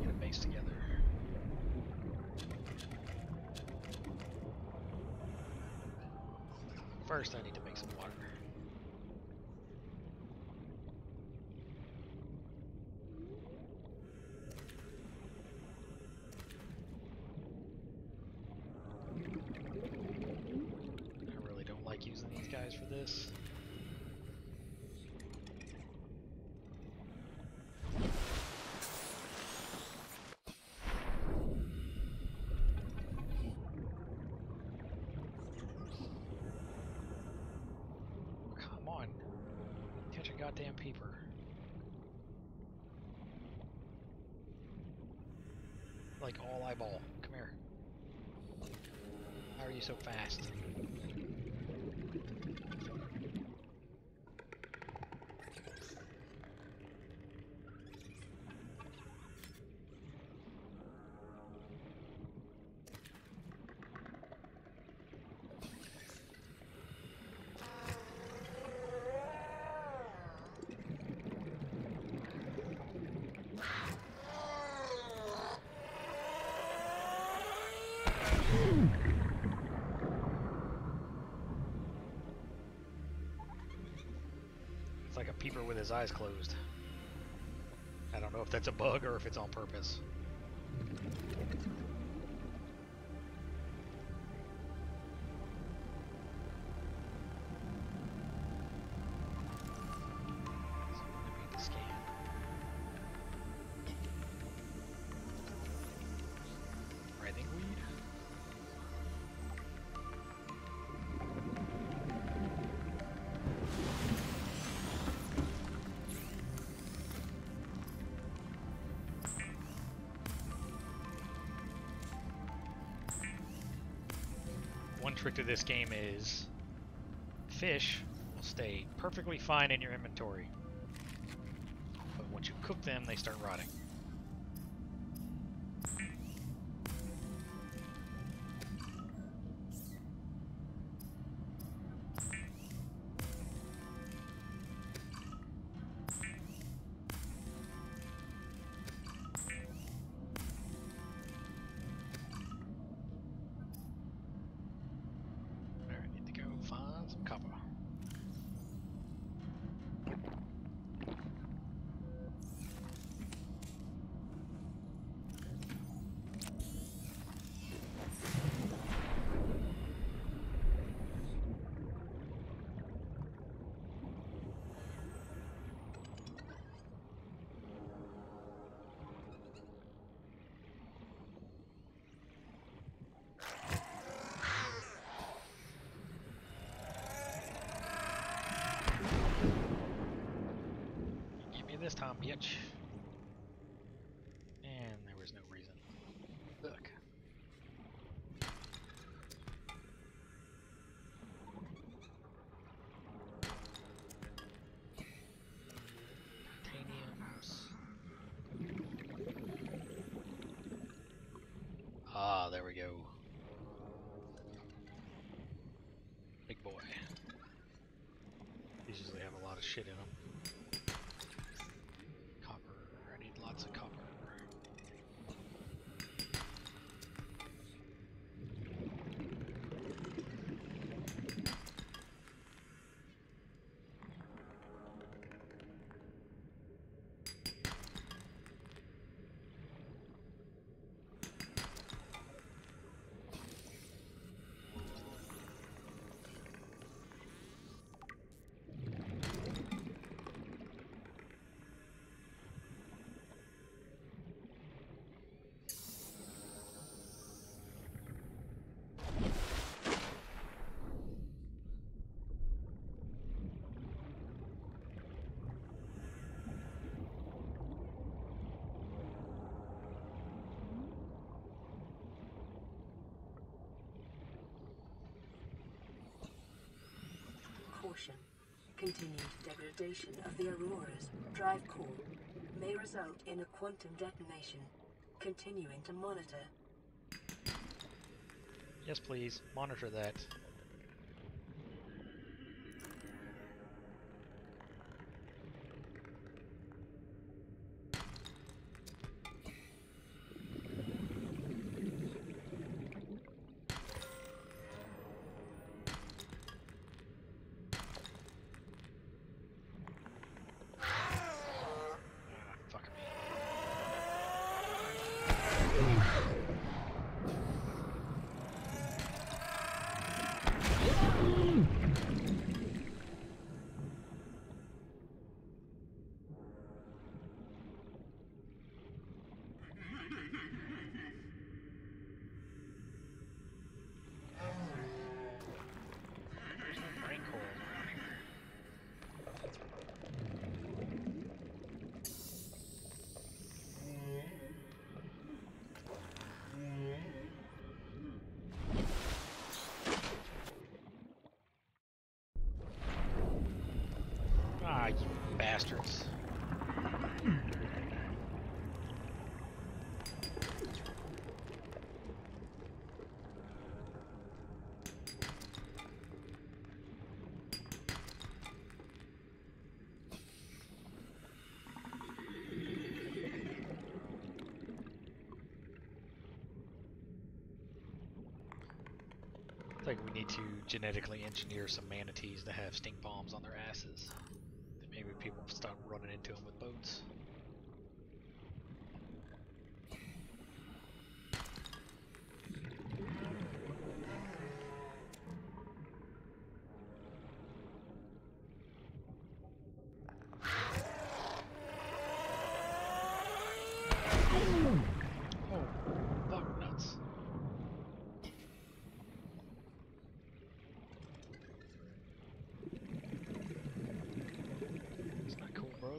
Get a base together. First I need to make some water. I really don't like using these guys for this. Come on. Catch a goddamn peeper. Like all eyeball. Come here. How are you so fast? It's like a peeper with his eyes closed. I don't know if that's a bug or if it's on purpose. So I'm gonna need to scan. Writhing weed. One trick to this game is fish will stay perfectly fine in your inventory, but once you cook them, they start rotting. Copper. time, bitch. And there was no reason. Look. Titaniums. Ah, there we go. Big boy. These usually have a lot of shit in them. Copper. I need lots of copper. Caution. Continued degradation of the Aurora's drive core may result in a quantum detonation. Continuing to monitor. Yes, please. Monitor that. Ah, you bastards. I think we need to genetically engineer some manatees to have stink bombs on their asses. Then maybe people will stop running into them with boats. Oh, fuck nuts. It's not cool, bro.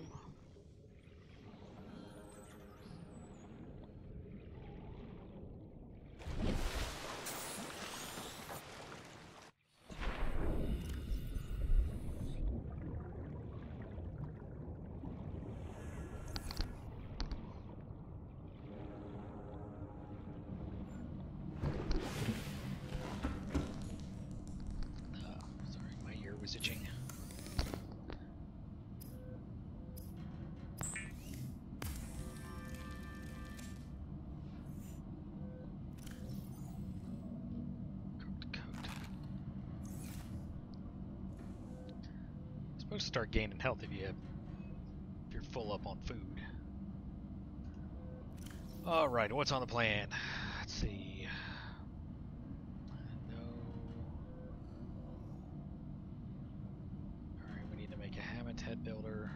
Sorry, my ear was itching. Supposed to start gaining health if you're full up on food. All right, what's on the plan? Let's see. No. All right, we need to make a Hammond head builder.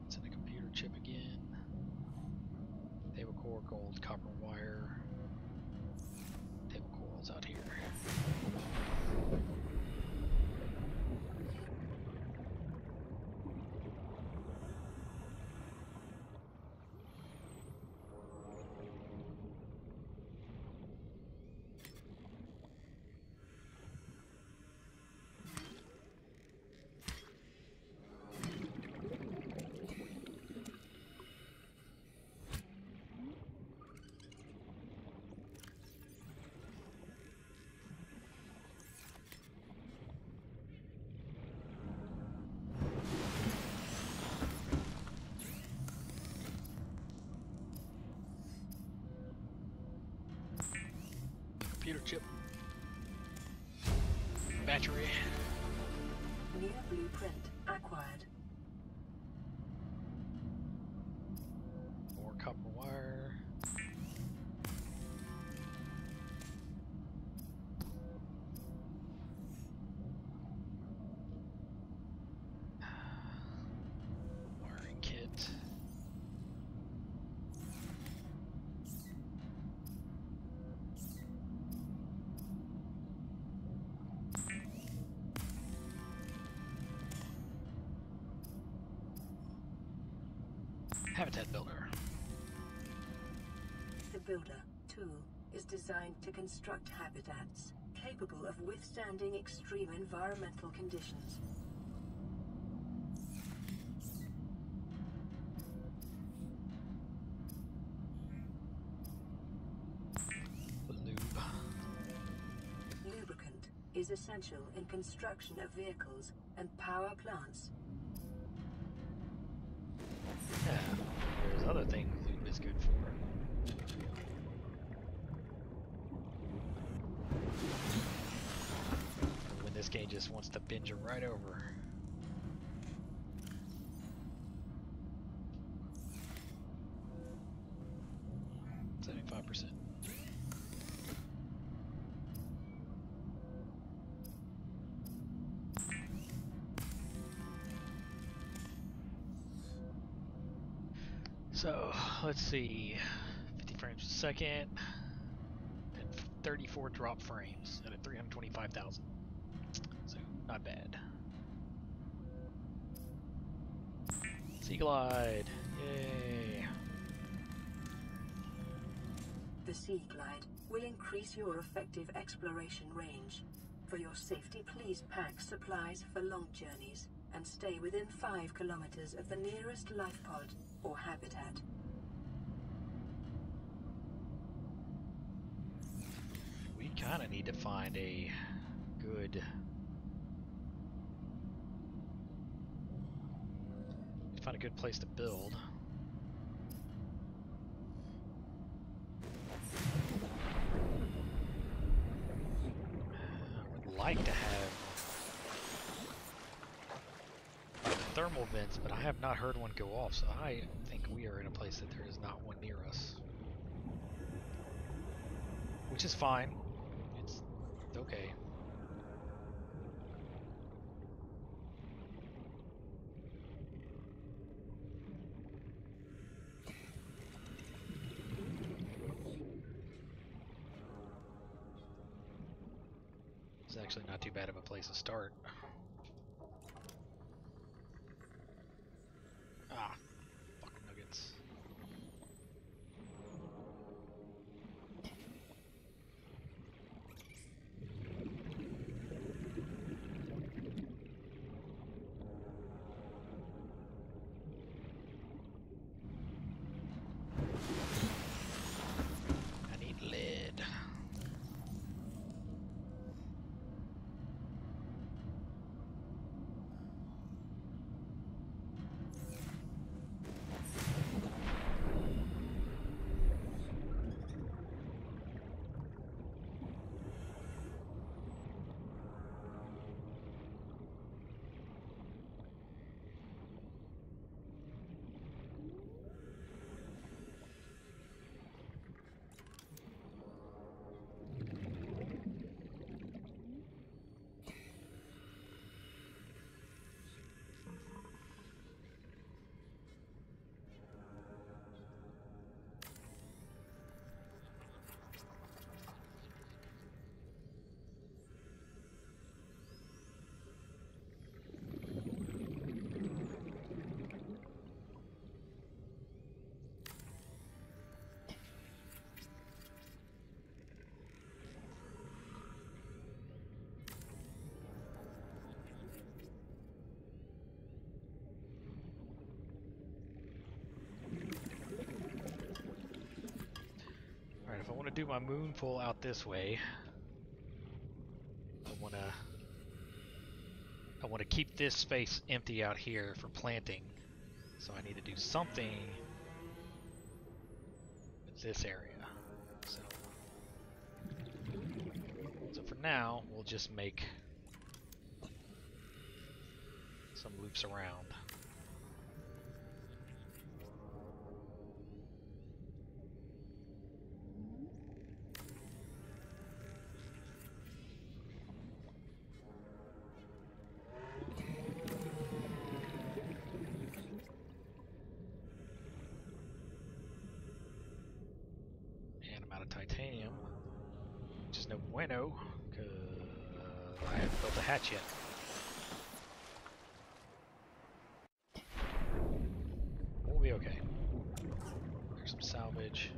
It's in a computer chip again. Table core, gold, copper wire. Table coral's out here. Computer chip. Battery. Near blueprint acquired. More copper wire. Wiring kit. Habitat builder. The builder tool is designed to construct habitats capable of withstanding extreme environmental conditions. Lube. Lubricant is essential in construction of vehicles and power plants. Yeah, there's other things lube is good for. When this game just wants to binge it right over. %. So, let's see, 50 frames a second, and 34 drop frames at 325,000. So, not bad. Sea Glide, yay! The Sea Glide will increase your effective exploration range. For your safety, please pack supplies for long journeys and stay within 5 kilometers of the nearest life pod or habitat. We kind of need to find a good... find a good place to build. I would like to have thermal vents, but I have not heard one go off, so I think we are in a place that there is not one near us. Which is fine. It's okay. It's actually not too bad of a place to start. Ah, fucking nuggets. I need lead. Alright, if I want to do my moon pull out this way, I want to keep this space empty out here for planting. So I need to do something with this area. So now, we'll just make some loops around. And I'm out of titanium, which is no bueno, because I haven't built a hatch yet. We'll be okay. There's some salvage.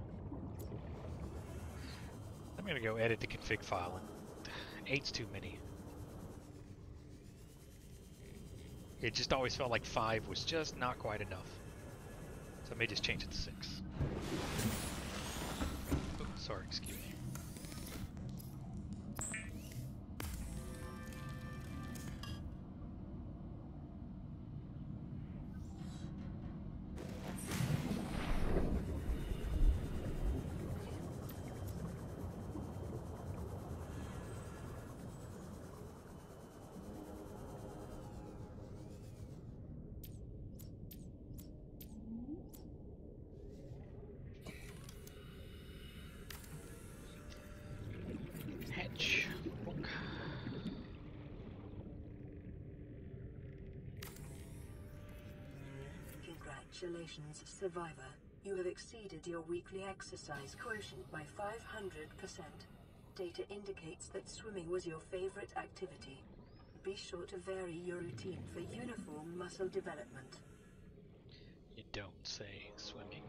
I'm gonna go edit the config file, and 8's too many. It just always felt like 5 was just not quite enough. So I may just change it to 6. Oops, sorry, excuse me. Hatch. Book. Congratulations, survivor. You have exceeded your weekly exercise quotient by 500%. Data indicates that swimming was your favorite activity. Be sure to vary your routine for uniform muscle development. You don't say swimming.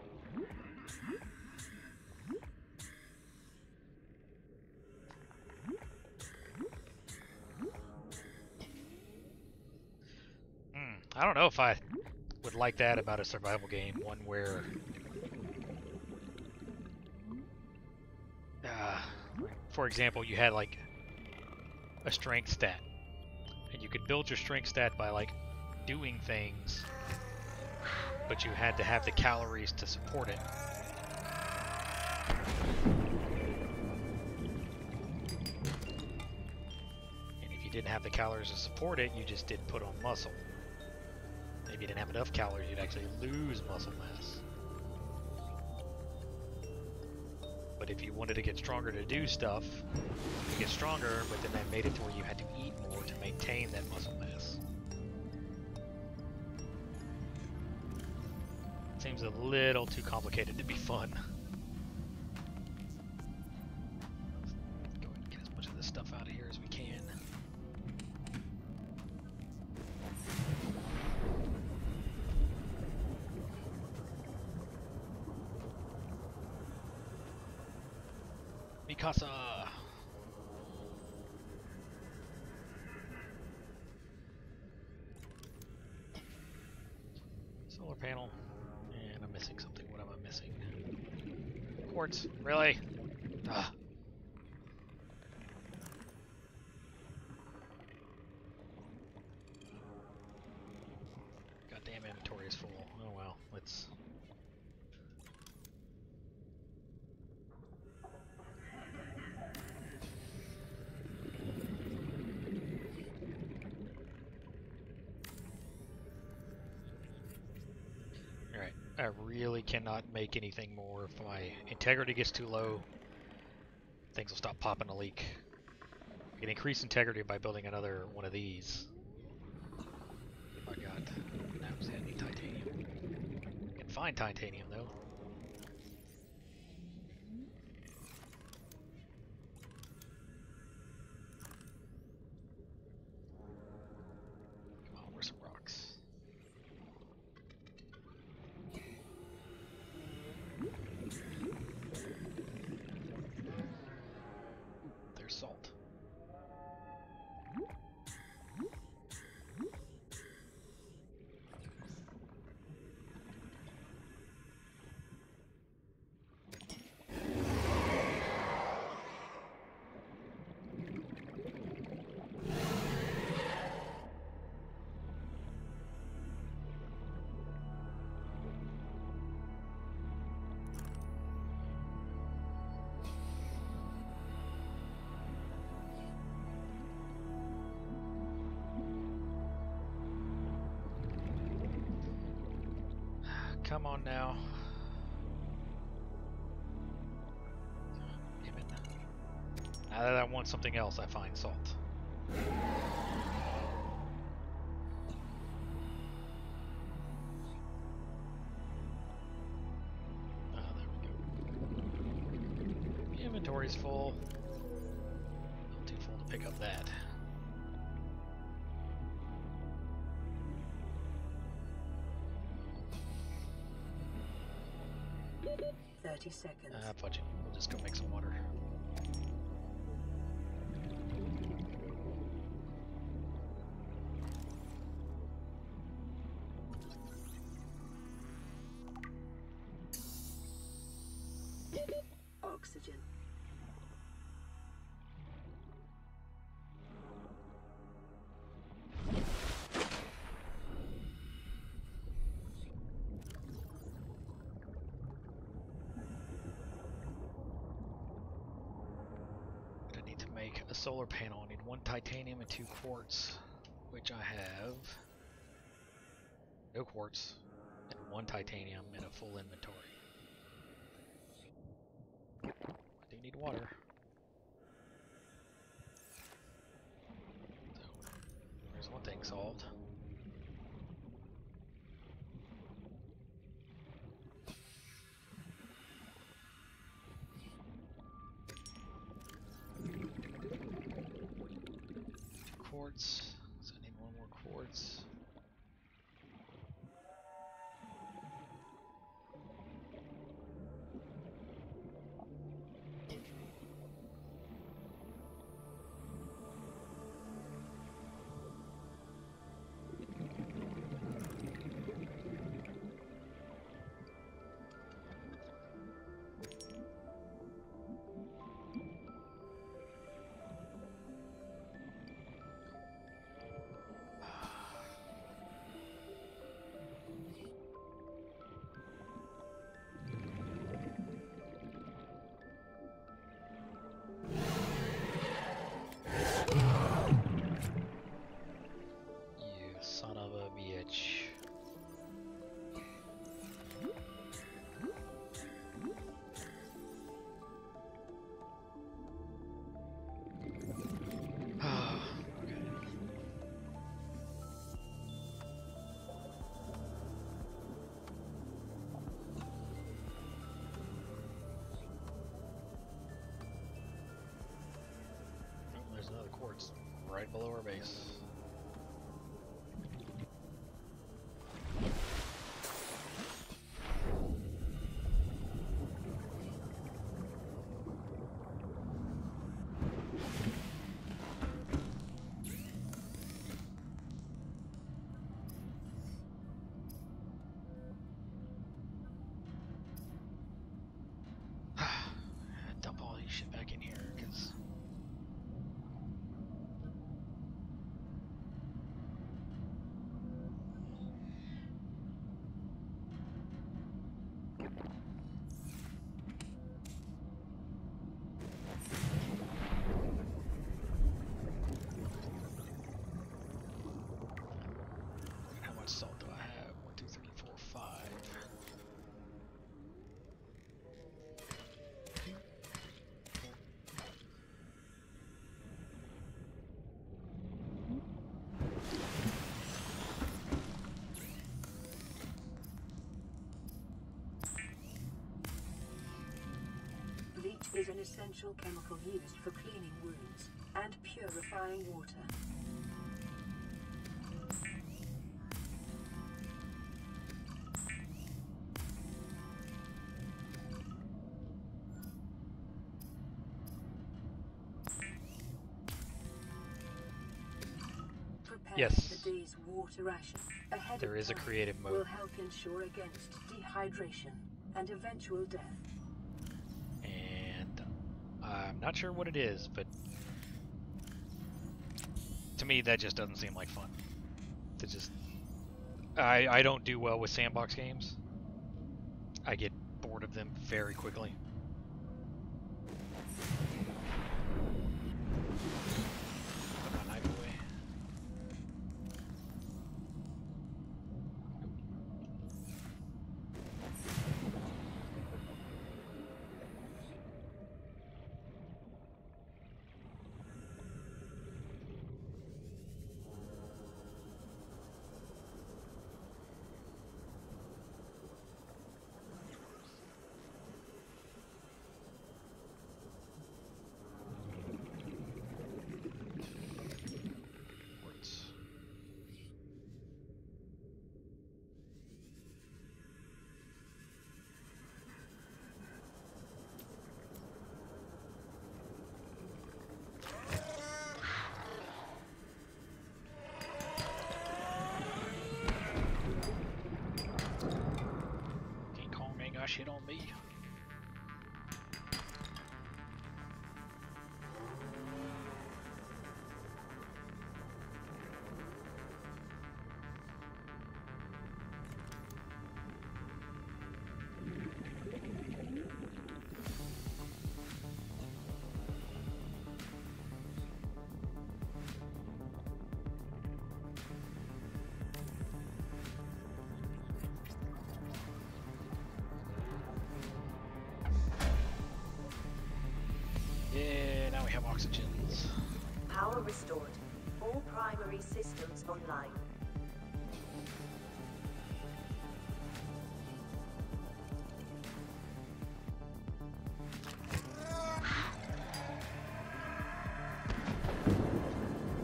I don't know if I would like that about a survival game, one where for example, you had like a strength stat, and you could build your strength stat by like doing things, but you had to have the calories to support it. And if you didn't have the calories to support it, you just didn't put on muscle. If you didn't have enough calories, you'd actually lose muscle mass. But if you wanted to get stronger to do stuff, you get stronger, but then that made it to where you had to eat more to maintain that muscle mass. Seems a little too complicated to be fun. Let's go ahead and get as much of this stuff out of here as we can. Mikasa! Solar panel. And I'm missing something. What am I missing? Quartz. Really? Ugh. Goddamn inventory is full. Oh well. Let's... I really cannot make anything more. If my integrity gets too low, things will stop popping a leak. I can increase integrity by building another one of these. If I got... Now I'm any titanium. I can find titanium though. Come on, where's some rocks? There's salt. Come on now. Damn it. Now that I want something else, I find salt. Inventory's full. Not too full to pick up that. Seconds. Fudge it. We'll just go make some water. Oxygen. A solar panel. I need 1 titanium and 2 quartz, which I have no quartz and 1 titanium in a full inventory. I do need water. So, there's one thing solved. Quartz, so I need 1 more quartz. There's another quartz right below our base. Dump all these shit back in here, because how much salt do I have? 1, 2, 3, 4, 5. Bleach is an essential chemical used for cleaning wounds and purifying water. Preparing Yes. the day's water ration ahead There of is a time creative mode. will help ensure against dehydration and eventual death. And I'm not sure what it is, but to me that just doesn't seem like fun. To just, I don't do well with sandbox games. I get bored of them very quickly. Put my knife away. oxygens. Power restored. All primary systems online.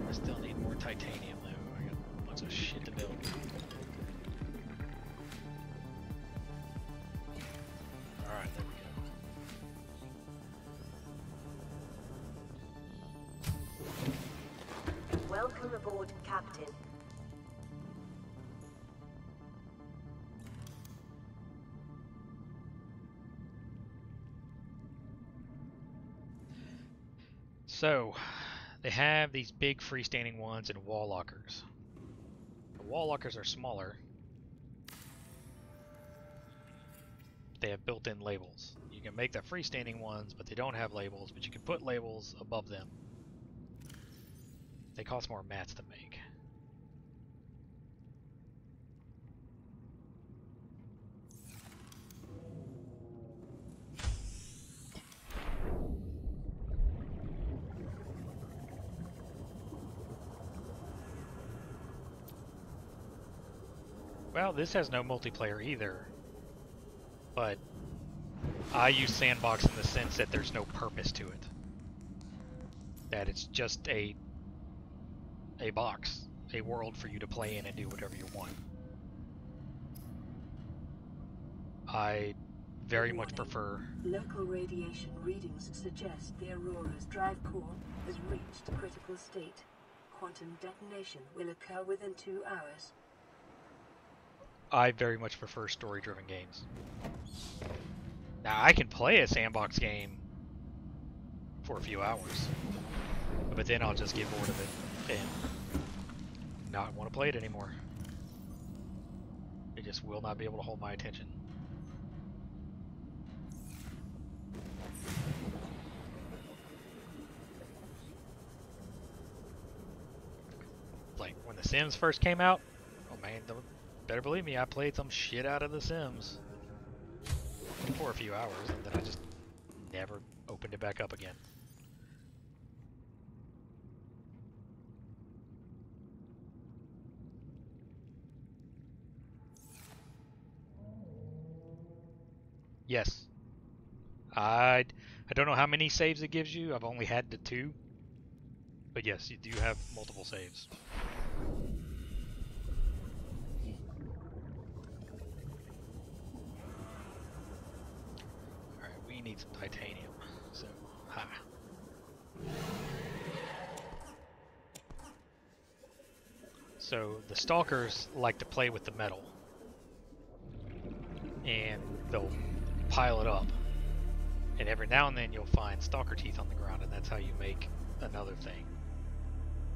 I still need more titanium though. I got a bunch of shit to build. Alright, there we go. Welcome aboard, Captain. So, they have these big freestanding ones and wall lockers. The wall lockers are smaller. They have built-in labels. You can make the freestanding ones, but they don't have labels, but you can put labels above them. They cost more mats to make. Well, this has no multiplayer either, but I use Sandbox in the sense that there's no purpose to it. That it's just a box, a world for you to play in and do whatever you want. I very much prefer... Local radiation readings suggest the Aurora's drive core has reached a critical state. Quantum detonation will occur within 2 hours. I very much prefer story-driven games. Now, I can play a sandbox game for a few hours, but then I'll just get bored of it and not want to play it anymore. It just will not be able to hold my attention. Like, when The Sims first came out, oh man, better believe me, I played some shit out of The Sims for a few hours, and then I just never opened it back up again. Yes. I don't know how many saves it gives you. I've only had the 2. But yes, you do have multiple saves. Alright, we need some titanium. So, ha. So, the stalkers like to play with the metal. And they'll pile it up. And every now and then you'll find stalker teeth on the ground, and that's how you make another thing.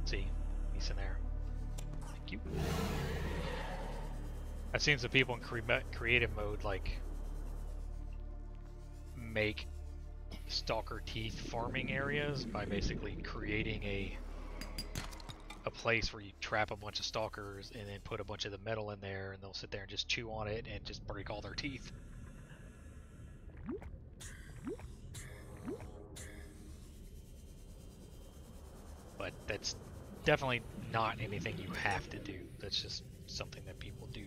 See? He's in there. Thank you. I've seen some people in creative mode, like, make stalker teeth farming areas by basically creating a place where you trap a bunch of stalkers and then put a bunch of the metal in there, and they'll sit there and just chew on it and just break all their teeth. But that's definitely not anything you have to do. That's just something that people do.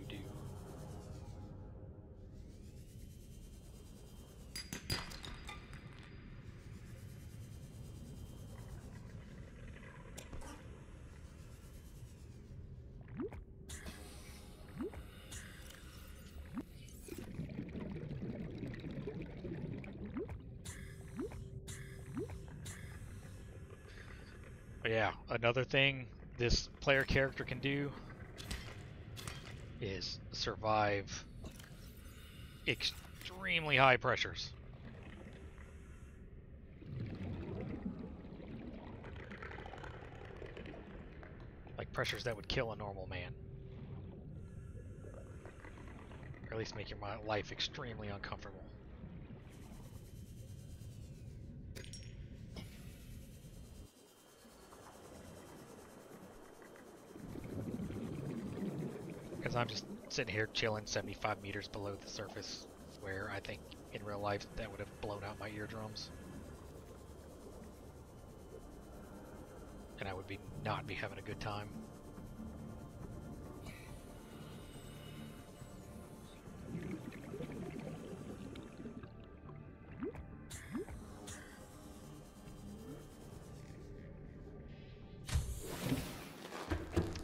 But yeah, another thing this player character can do is survive extremely high pressures. Like pressures that would kill a normal man. Or at least make your life extremely uncomfortable. Because I'm just sitting here chilling 75 meters below the surface, where I think in real life that would have blown out my eardrums. and I would not be having a good time.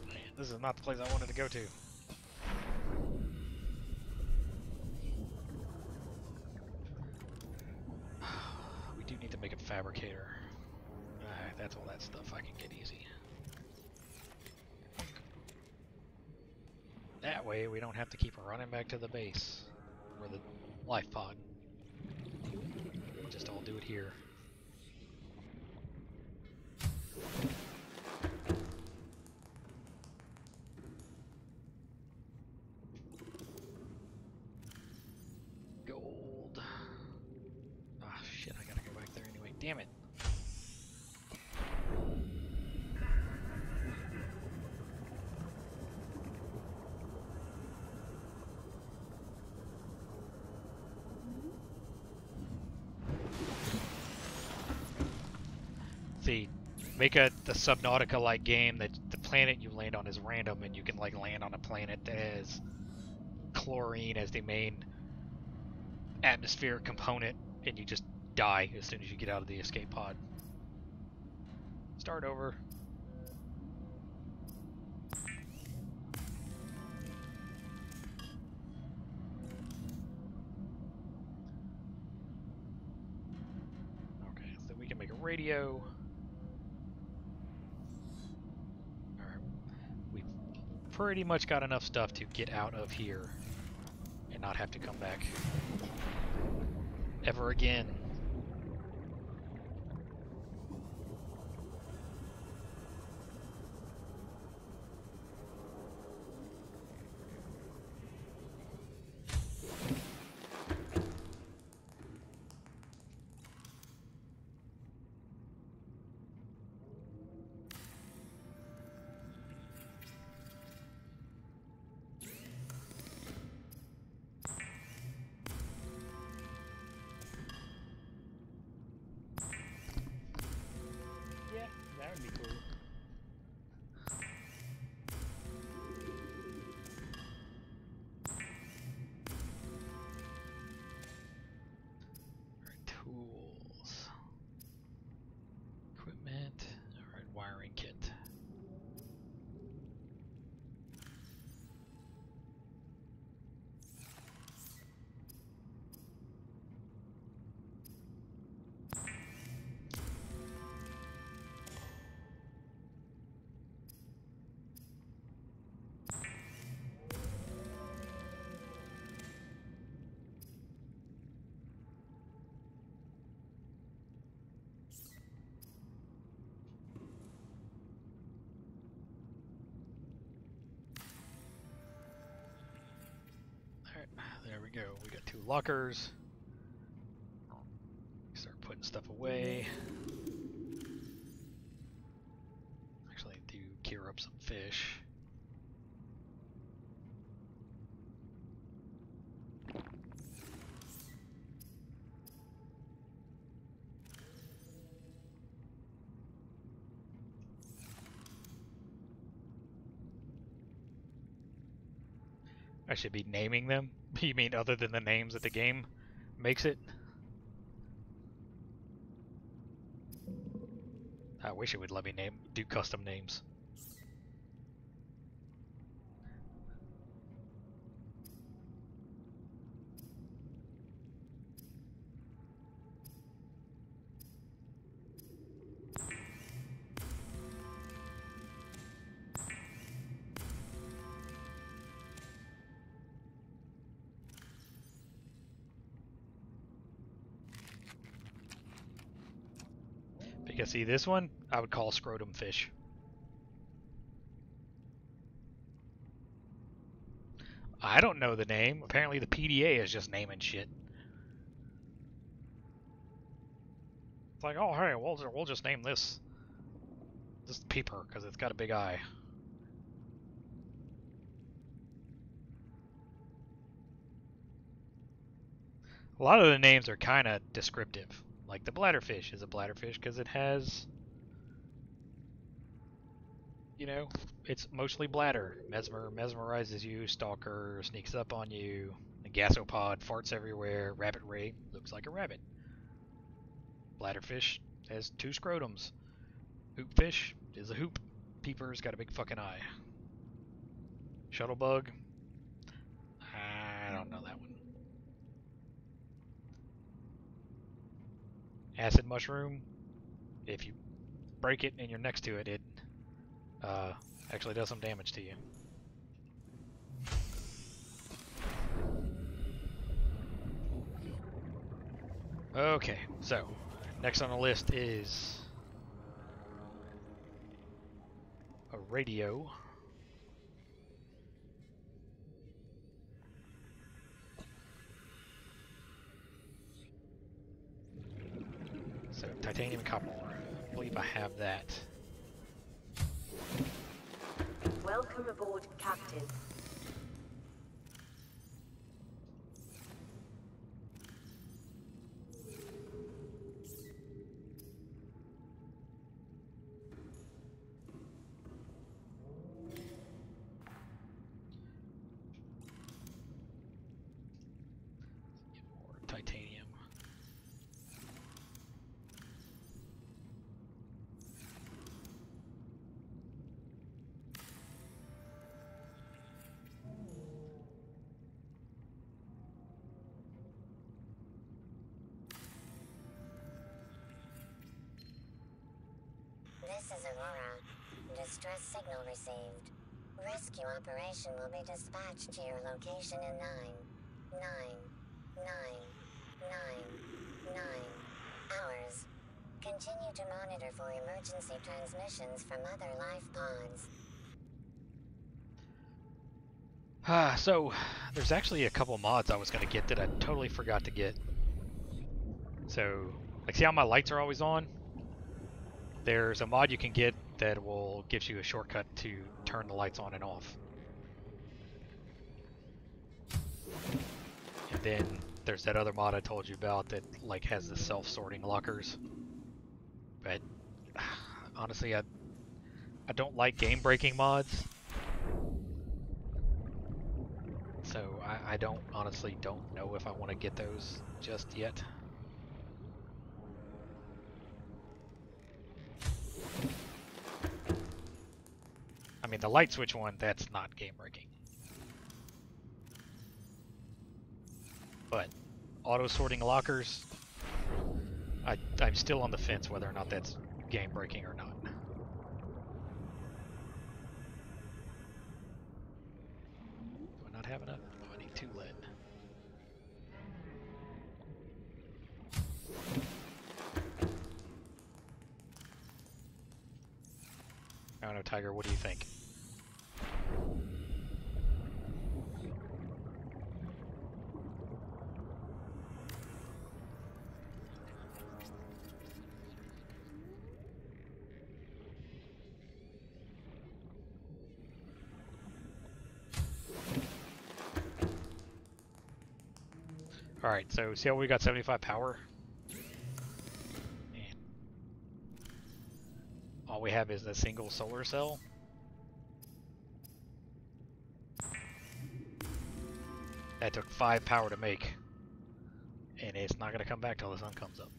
Man, this is not the place I wanted to go to. We do need to make a fabricator. That's all that stuff I can get easy. That way we don't have to keep running back to the base or the life pod. We'll just all do it here. Gold. Ah, shit, I gotta go back there anyway. Damn it. See, make the Subnautica-like game that the planet you land on is random, and you can like land on a planet that has chlorine as the main atmospheric component, and you just die as soon as you get out of the escape pod. Start over. Okay, so we can make a radio. Pretty much got enough stuff to get out of here and not have to come back ever again. That would be cool. Alright, tools. Equipment. Alright, wiring kit. There we go. We got 2 lockers. Start putting stuff away. Actually, do gear up some fish. I should be naming them? You mean other than the names that the game makes it? I wish it would let me do custom names. Because see, this one I would call scrotum fish. I don't know the name. Apparently the PDA is just naming shit. It's like, oh hey, we'll just name this peeper because it's got a big eye. A lot of the names are kind of descriptive. Like the bladderfish is a bladderfish because it has you know, it's mostly bladder. Mesmerizes you, stalker sneaks up on you, the gasopod farts everywhere, rabbit ray looks like a rabbit. Bladderfish has 2 scrotums. Hoopfish is a hoop. Peeper's got a big fucking eye. Shuttlebug, I don't know that one. Acid mushroom, if you break it and you're next to it, it actually does some damage to you. Okay, so next on the list is a radio. So titanium and copper ore. I believe I have that. Welcome aboard, Captain. Get more titanium. This is Aurora. Distress signal received. Rescue operation will be dispatched to your location in 9 hours. Continue to monitor for emergency transmissions from other life pods. So there's actually a couple mods I was going to get that I totally forgot to get. So, like, see how my lights are always on? There's a mod you can get that will gives you a shortcut to turn the lights on and off. And then there's that other mod I told you about that like has the self-sorting lockers. But honestly, I don't like game-breaking mods. So I honestly don't know if I want to get those just yet. I mean, the light switch one, that's not game-breaking. But auto-sorting lockers, I'm still on the fence whether or not that's game-breaking or not. Do I not have enough? Oh, I need 2 lead. I don't know, Tiger, what do you think? Alright, so see how we got 75 power? And all we have is a single solar cell. That took 5 power to make. And it's not going to come back till the sun comes up.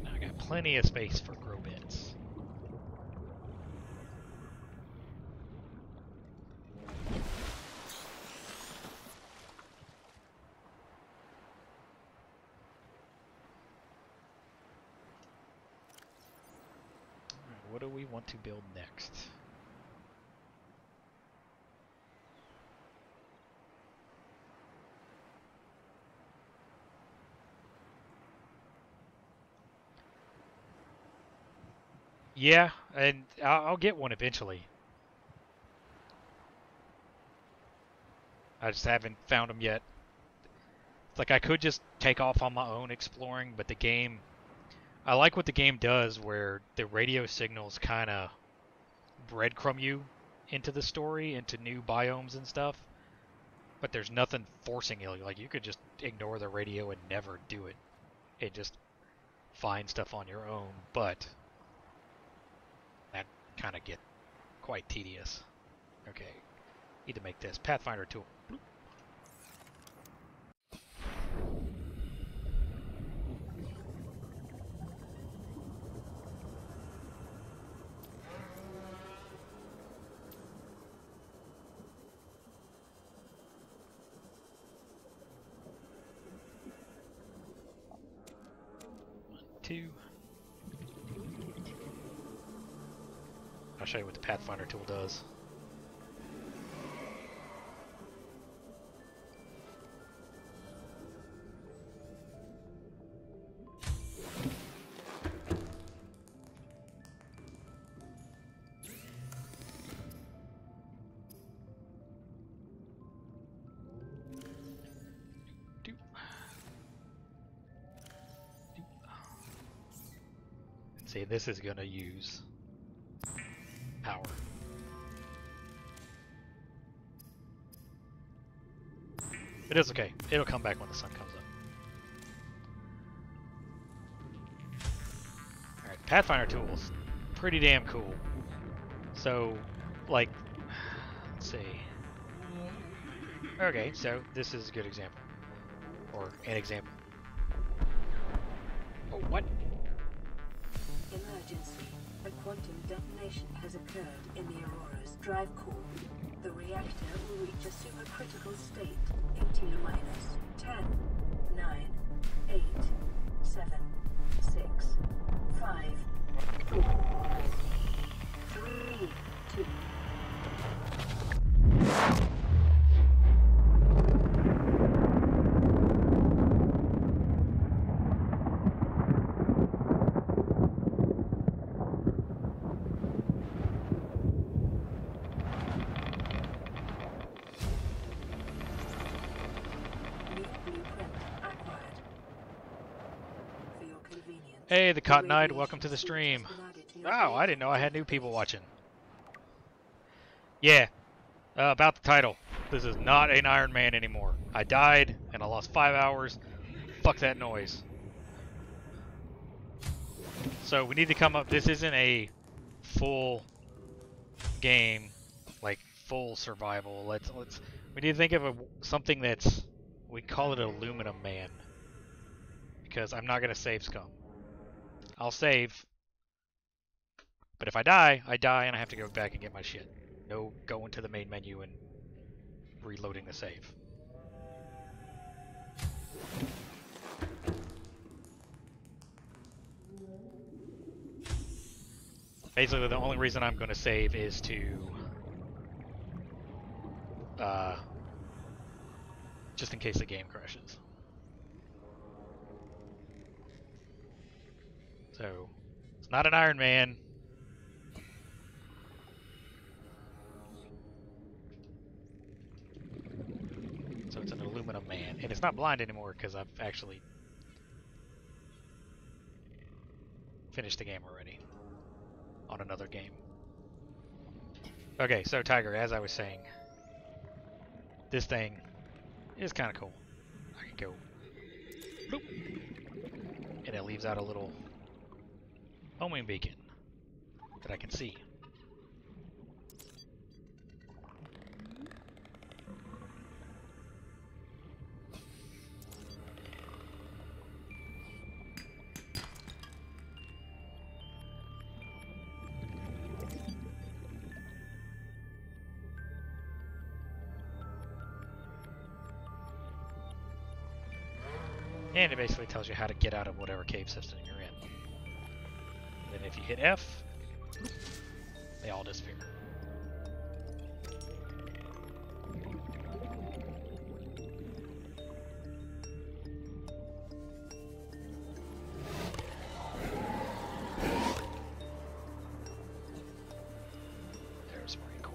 Now I got plenty of space for grow beds. What do we want to build next? Yeah, and I'll get one eventually. I just haven't found them yet. It's like I could just take off on my own exploring, but the game... I like what the game does where the radio signals kind of breadcrumb you into the story, into new biomes and stuff. But there's nothing forcing you. Like, you could just ignore the radio and never do it. And just find stuff on your own, but that kind of get quite tedious. Okay, need to make this Pathfinder tool. Bloop. Two. I'll show you what the Pathfinder tool does. See, this is going to use power. It is okay. It'll come back when the sun comes up. Alright, Pathfinder tools. Pretty damn cool. So, like, let's see. Okay, so this is a good example. Or an example. Oh, what? Emergency. A quantum detonation has occurred in the Aurora's drive core. The reactor will reach a supercritical state in T-minus 10, 9, 8, 7, 6, 5, 4, 3, 2. Hey, the Cotton-Eyed, welcome to the stream. Oh, I didn't know I had new people watching. Yeah, about the title. This is not an Iron Man anymore. I died, and I lost 5 hours. Fuck that noise. So we need to come up, this isn't a full game, like full survival. We need to think of something that's, we call it Aluminum Man. Because I'm not going to save scum. I'll save, but if I die, and I have to go back and get my shit. No going to the main menu and reloading the save. Basically, the only reason I'm going to save is to just in case the game crashes. So, it's not an Iron Man. So it's an Aluminum Man. And it's not blind anymore because I've actually finished the game already. On another game. Okay, so Tiger, as I was saying, this thing is kind of cool. I can go boop, and it leaves out a little homing beacon that I can see. And it basically tells you how to get out of whatever cave system you're in. And then if you hit F, they all disappear. There's Marine Corps.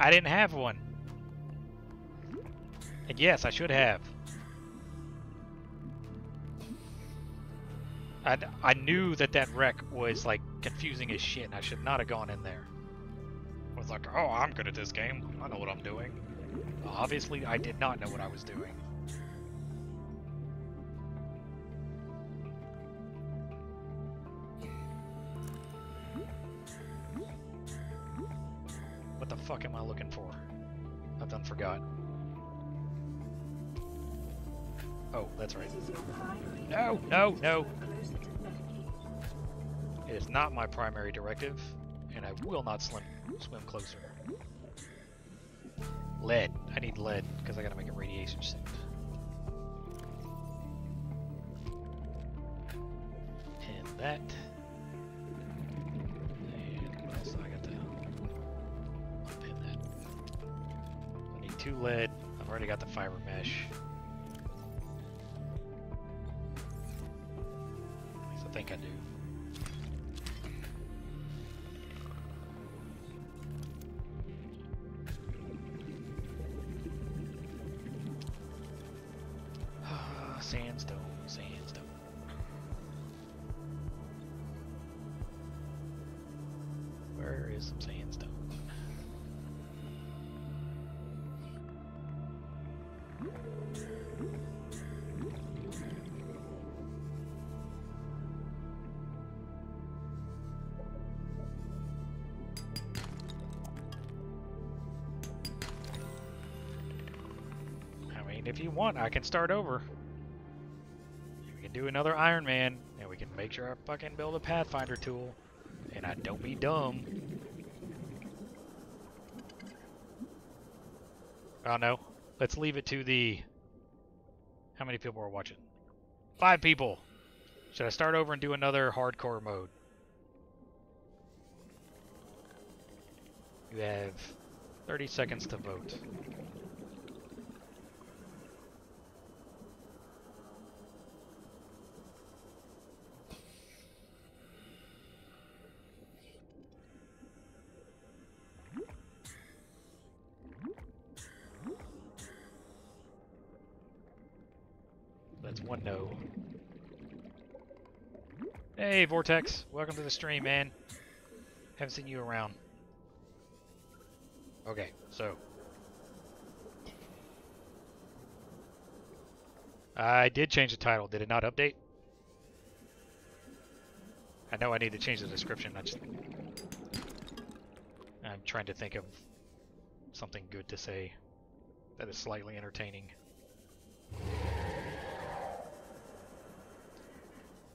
I didn't have one. And yes, I should have. I knew that that wreck was like confusing as shit, and I should not have gone in there. I was like, oh, I'm good at this game. I know what I'm doing. Well, obviously, I did not know what I was doing. What the fuck am I looking for? I've done forgot. Oh, that's right. No, no, no! It is not my primary directive, and I will not swim closer. Lead. I need lead, because I gotta make a radiation suit. And that. And what else do I got to unpin that? I need 2 lead. I've already got the fiber mesh. At least I think I do. Sandstone, sandstone. Where is some sandstone? I mean, if you want, I can start over. Do another Iron Man, and we can make sure I fucking build a Pathfinder tool, and I don't be dumb. Oh no, let's leave it to the... How many people are watching? 5 people! Should I start over and do another hardcore mode? You have 30 seconds to vote. That's 1 no. Hey, Vortex. Welcome to the stream, man. Haven't seen you around. Okay, so. I did change the title. Did it not update? I know I need to change the description. I'm trying to think of something good to say that is slightly entertaining.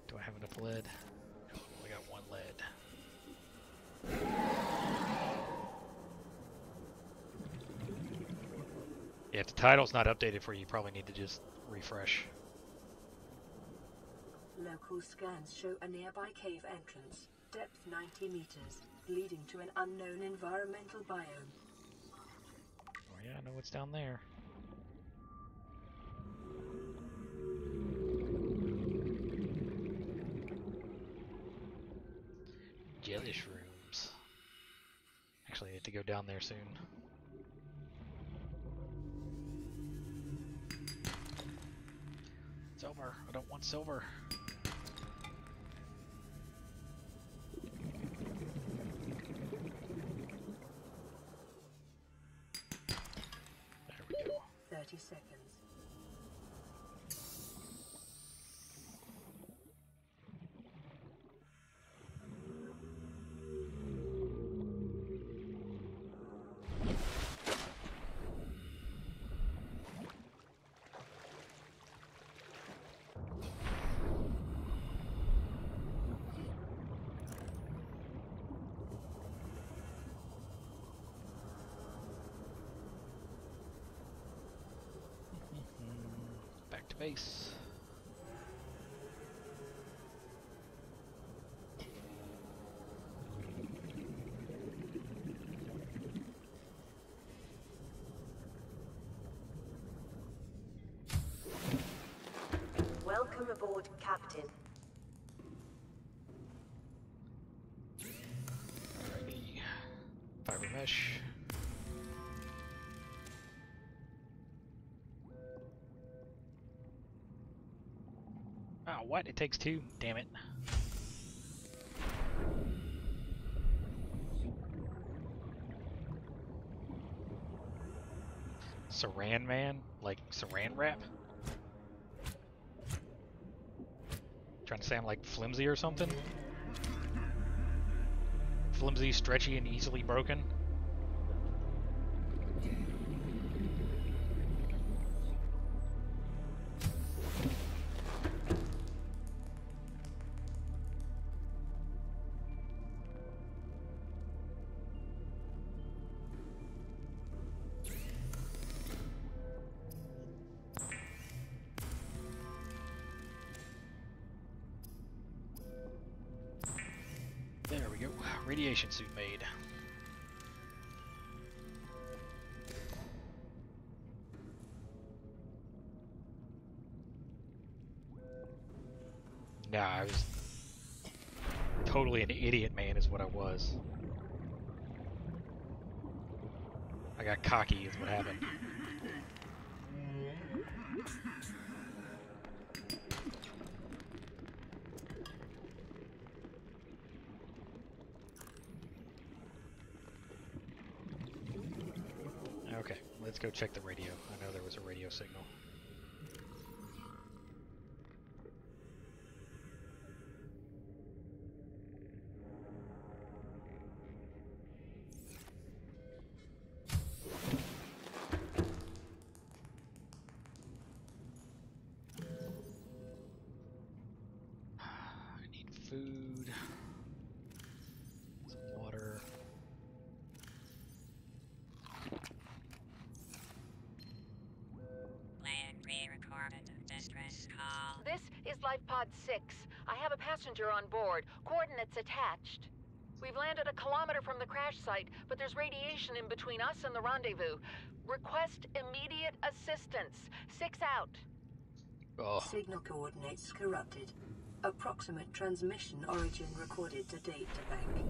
Do I have enough lead? No, I only got 1 lead. Yeah, if the title's not updated for you, you probably need to just refresh. Local scans show a nearby cave entrance, depth 90 meters, leading to an unknown environmental biome. Oh yeah, I know what's down there. Jelly shrooms. Actually, I need to go down there soon. Silver. I don't want silver. There we go. 30 seconds. Base. Welcome aboard, Captain. Alrighty. Fiber mesh. Oh, what? It takes two? Damn it. Saran man? Like saran wrap? Trying to say I'm like flimsy or something? Flimsy, stretchy, and easily broken? There we go. Radiation suit made. Nah, I was totally an idiot, man, is what I was. I got cocky, is what happened. Okay, let's go check the radio. I know there was a radio signal. I need food, some water. This is Life Pod 6. I have a passenger on board. Coordinates attached. We've landed a kilometer from the crash site, but there's radiation in between us and the rendezvous. Request immediate assistance. 6 out. Oh. Signal coordinates corrupted. Approximate transmission origin recorded to data bank.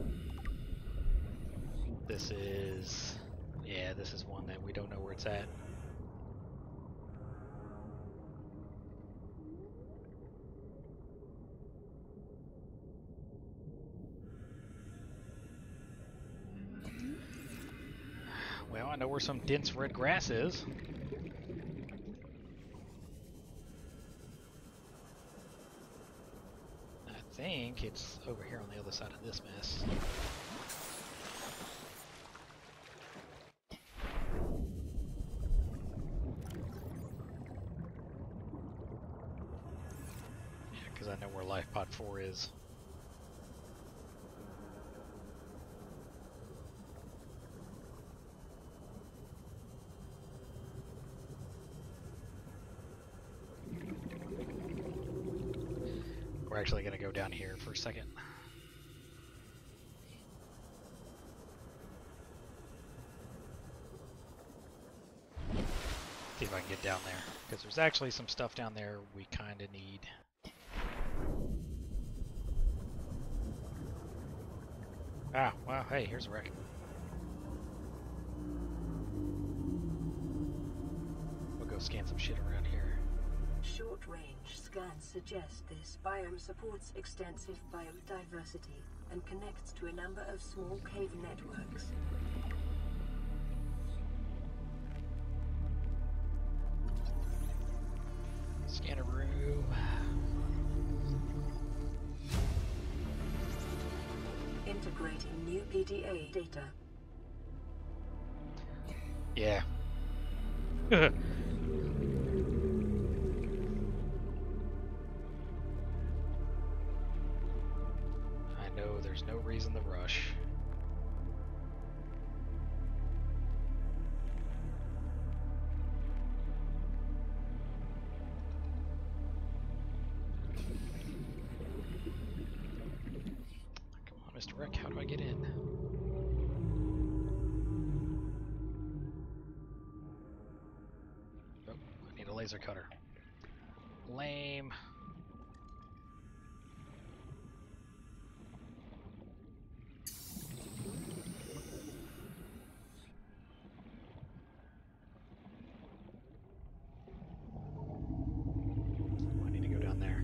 This is... yeah, this is one that we don't know where it's at. Well, I know where some dense red grass is. I think it's over here on the other side of this mess. Yeah, because I know where Life Pod 4 is. We're actually going to go down here for a second. See if I can get down there, because there's actually some stuff down there we kind of need. Ah, well, hey, here's a wreck. We'll go scan some shit around here. Short-range scans suggest this biome supports extensive biodiversity and connects to a number of small cave networks. Scanner room. Integrating new PDA data. Yeah. I know there's no reason to rush. Come on, Mr. Rick, how do I get in? Oh, I need a laser cutter. Lame. I need to go down there.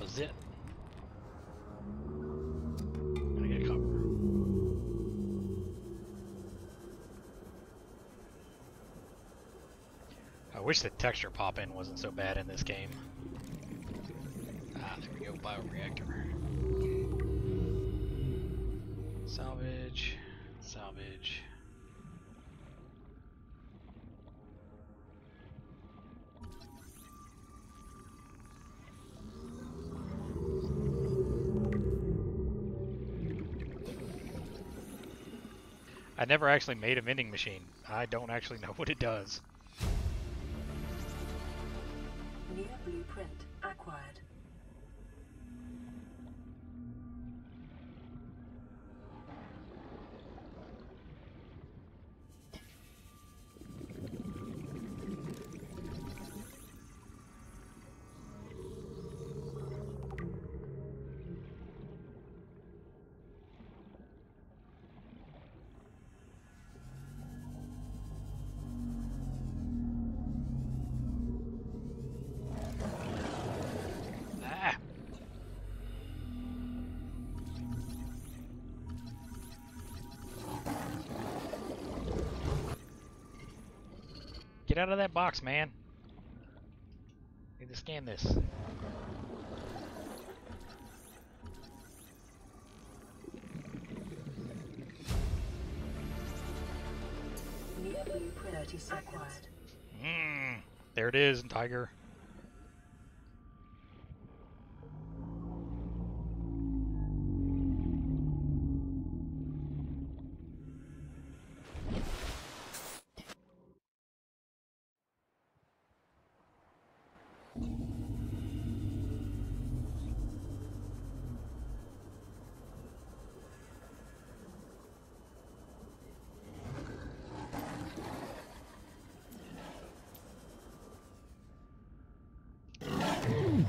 was it. Gotta get cover. I wish the texture pop-in wasn't so bad in this game. Ah, there we go, bioreactor. Salvage, salvage. I never actually made a vending machine. I don't actually know what it does. New blueprint acquired. Ah! Get out of that box, man. Need to scan this. New blueprint 30 seconds. There it is, Tiger.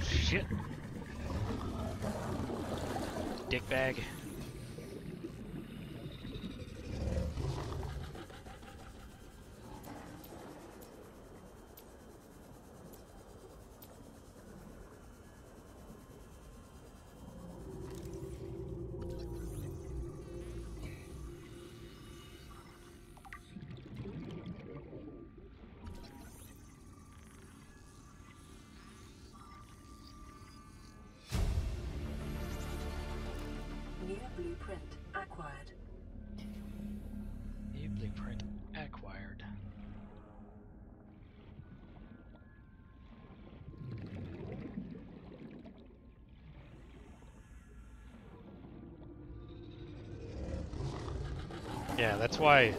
Shit. Dick bag. New blueprint acquired. New blueprint acquired. Yeah, that's why.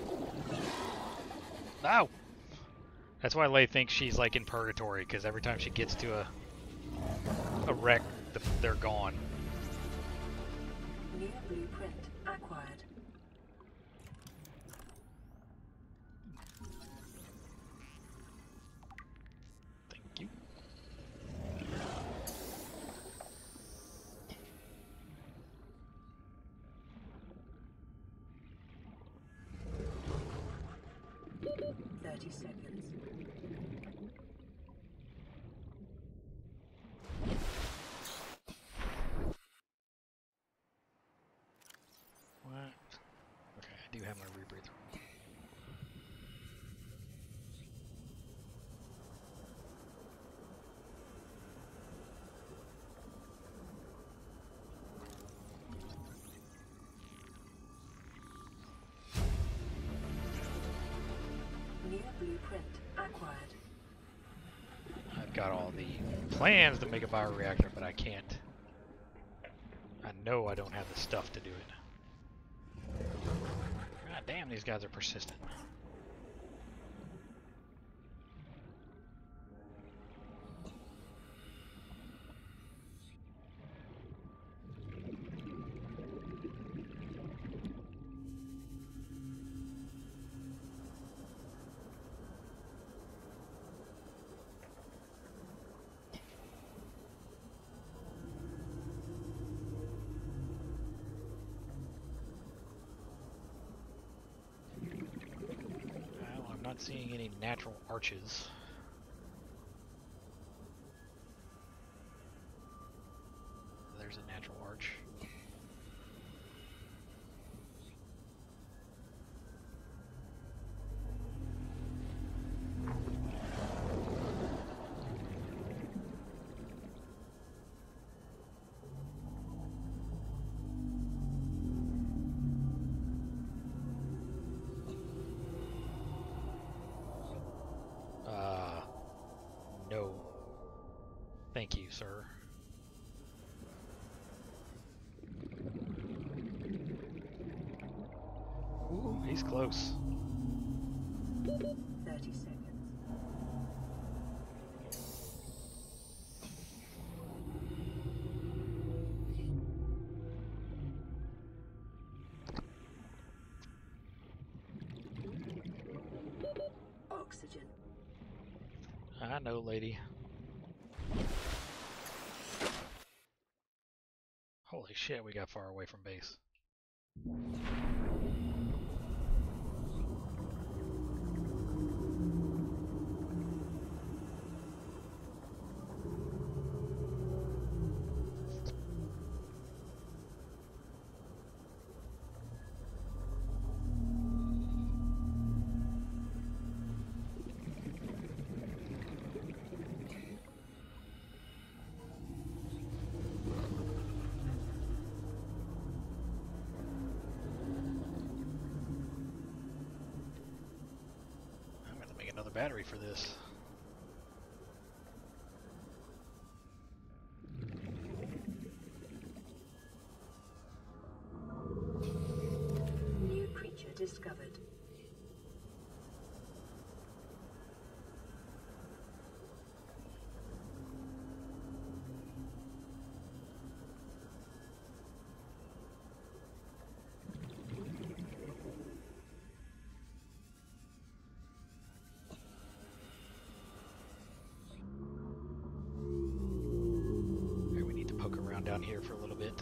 Ow! That's why Leigh thinks she's like in purgatory, because every time she gets to a wreck, they're gone. New blueprint acquired. Thank you. Thirty seconds. What? Okay, I do have my rebreather. New blueprint acquired. I've got all the plans to make a bioreactor, but I can't. I know I don't have the stuff to do it. God damn, these guys are persistent. Well, I'm not seeing any natural arches. Thank you, sir. Ooh, he's close. 30 seconds. Oxygen. I know, lady. Holy shit, we got far away from base. Another battery for this. New creature discovered. Down here for a little bit.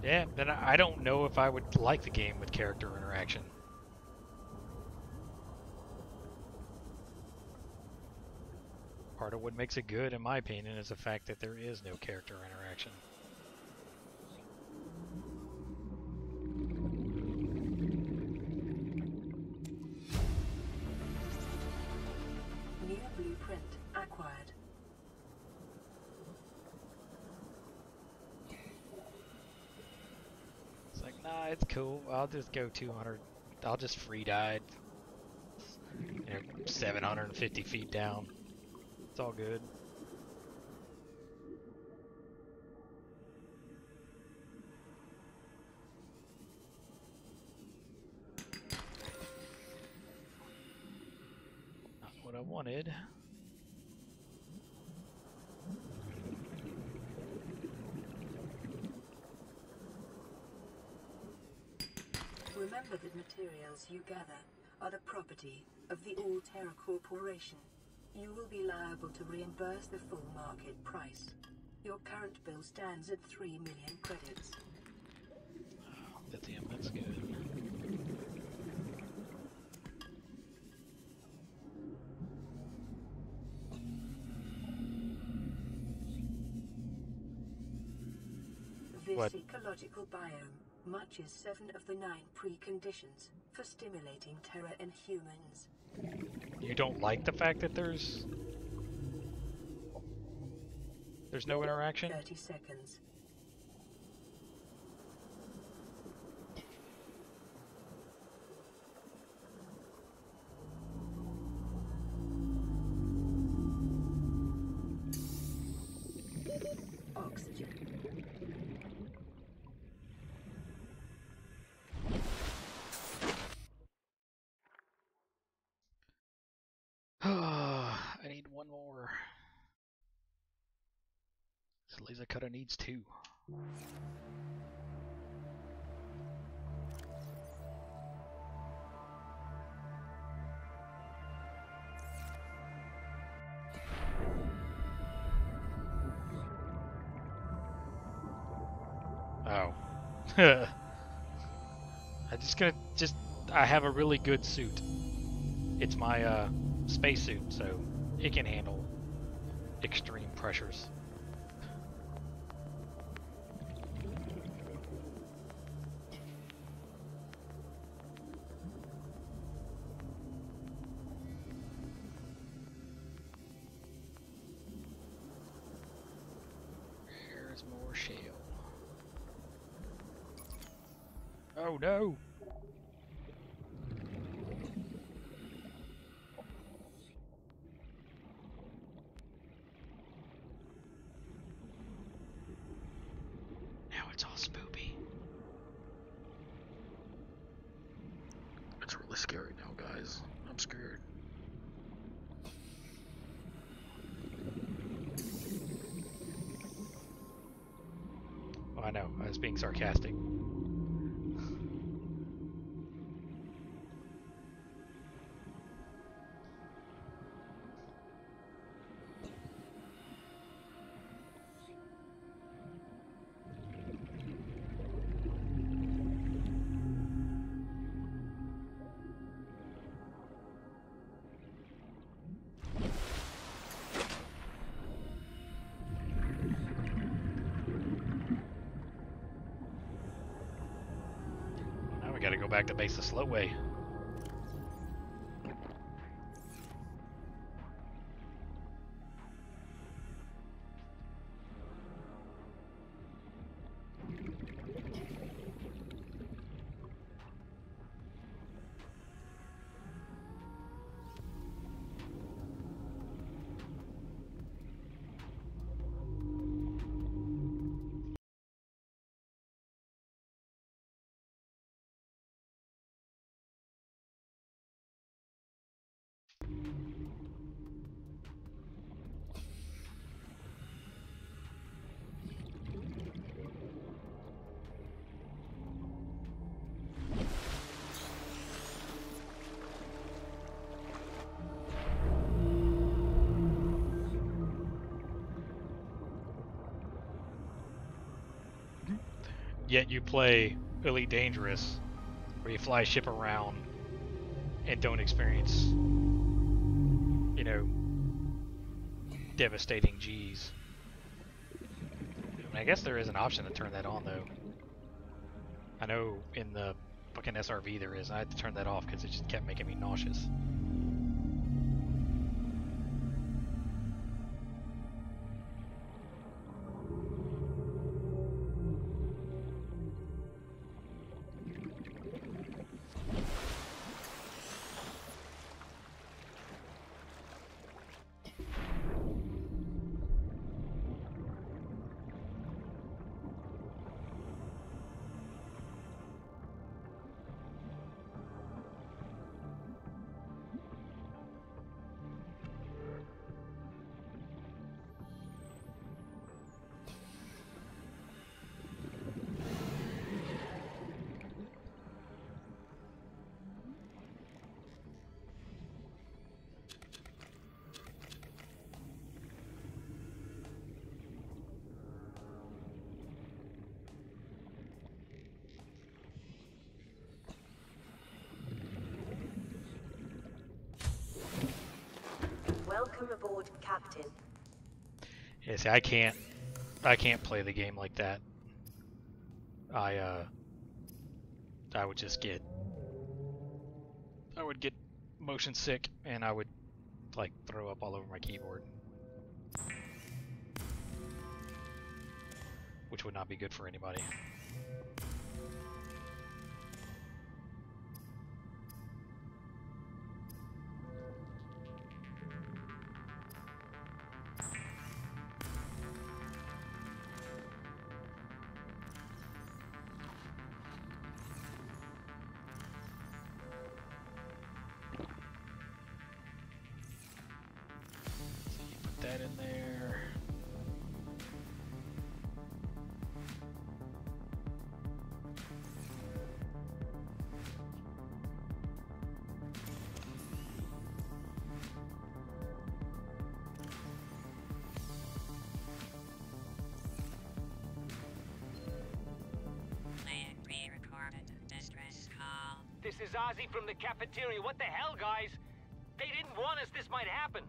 Yeah, then I don't know if I would like the game with character interaction. Part of what makes it good, in my opinion, is the fact that there is no character interaction. New blueprint acquired. It's like, nah, it's cool. I'll just go 200. I'll just free dive. 750 feet down. It's all good. Not what I wanted. Remember that materials you gather are the property of the All-Terra Corporation. You will be liable to reimburse the full market price. Your current bill stands at 3 million credits. Oh, lithium, that's good. This What? ecological biome matches 7 of the 9 preconditions for stimulating Terra and humans. You don't like the fact that there's no interaction? 30 seconds. Oxygen. I need one more. This laser cutter needs 2. Oh. I have a really good suit. It's my spacesuit, so it can handle extreme pressures. There's more shale. Oh no! Now it's all spoopy. It's really scary now, guys. I'm scared. Oh, I know, I was being sarcastic. Gotta go back to base the slow way. Yet you play Elite Dangerous, where you fly a ship around and don't experience, you know, devastating G's. I guess there is an option to turn that on, though. I know in the fucking SRV there is. I had to turn that off because it just kept making me nauseous. Welcome aboard, Captain. Yeah, see, I can't play the game like that. I would just get, I would get motion sick, and I would like throw up all over my keyboard, which would not be good for anybody. That in there. Pre-recorded distress call. This is Ozzy from the cafeteria. What the hell, guys? They didn't warn us this might happen.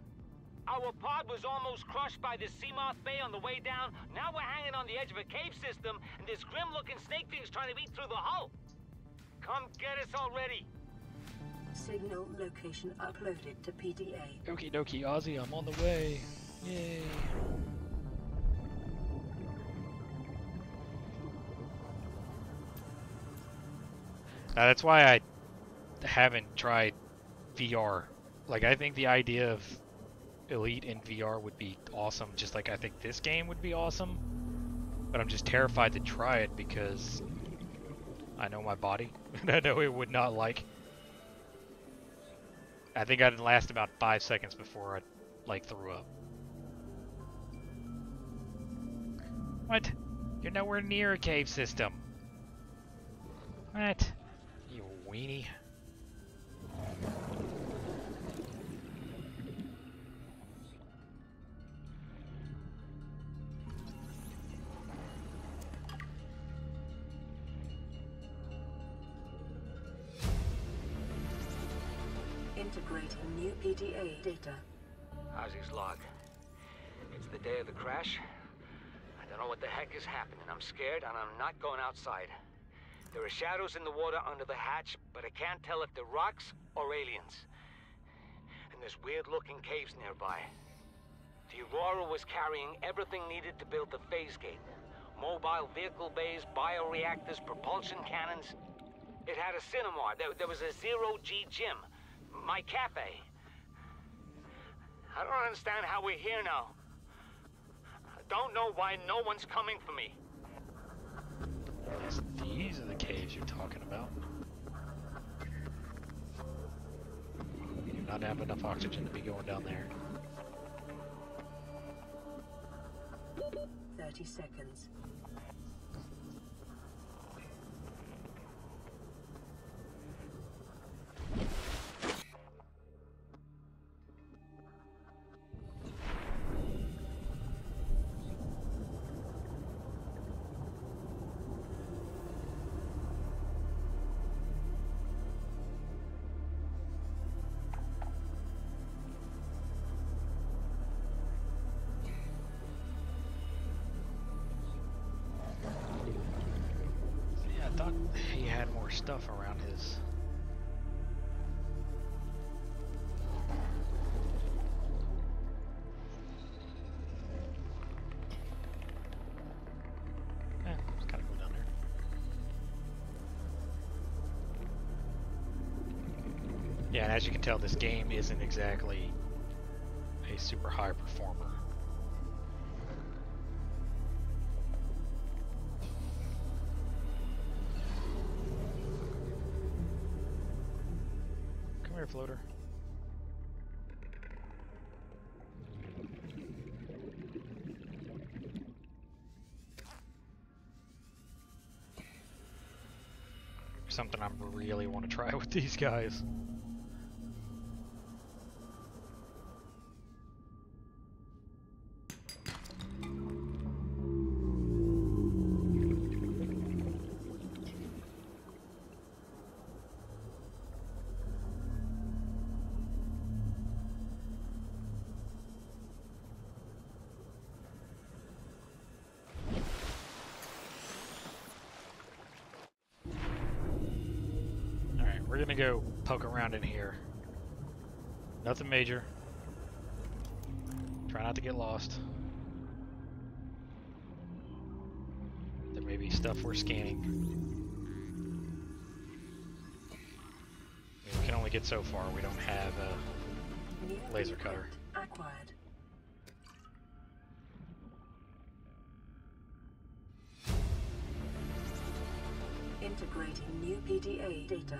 Our pod was almost crushed by this Seamoth Bay on the way down. Now we're hanging on the edge of a cave system, and this grim-looking snake thing's trying to eat through the hull. Come get us already. Signal location uploaded to PDA. Okie dokie, Ozzy, I'm on the way. Yay. That's why I haven't tried VR. Like, I think the idea of Elite in VR would be awesome, just like I think this game would be awesome. But I'm just terrified to try it because I know my body, and I know it would not like. I think I'd last about 5 seconds before I, like, threw up. What? You're nowhere near a cave system. What? You weenie. Integrating new PDA data. How's his log? It's the day of the crash. I don't know what the heck is happening. I'm scared and I'm not going outside. There are shadows in the water under the hatch, but I can't tell if they're rocks or aliens. And there's weird-looking caves nearby. The Aurora was carrying everything needed to build the phase gate. Mobile vehicle bays, bioreactors, propulsion cannons. It had a cinema. There was a zero-G gym. My cafe. I don't understand how we're here now. I don't know why no one's coming for me. Yes, these are the caves you're talking about. You do not have enough oxygen to be going down there. 30 seconds. I thought he had more stuff around his... Just gotta go down there. Yeah, and as you can tell, this game isn't exactly a super high performer. Come here, floater. Something I really want to try with these guys. We're gonna go poke around in here. Nothing major. Try not to get lost. There may be stuff we're scanning. I mean, we can only get so far. We don't have a laser cutter. Acquired. Integrating new PDA data.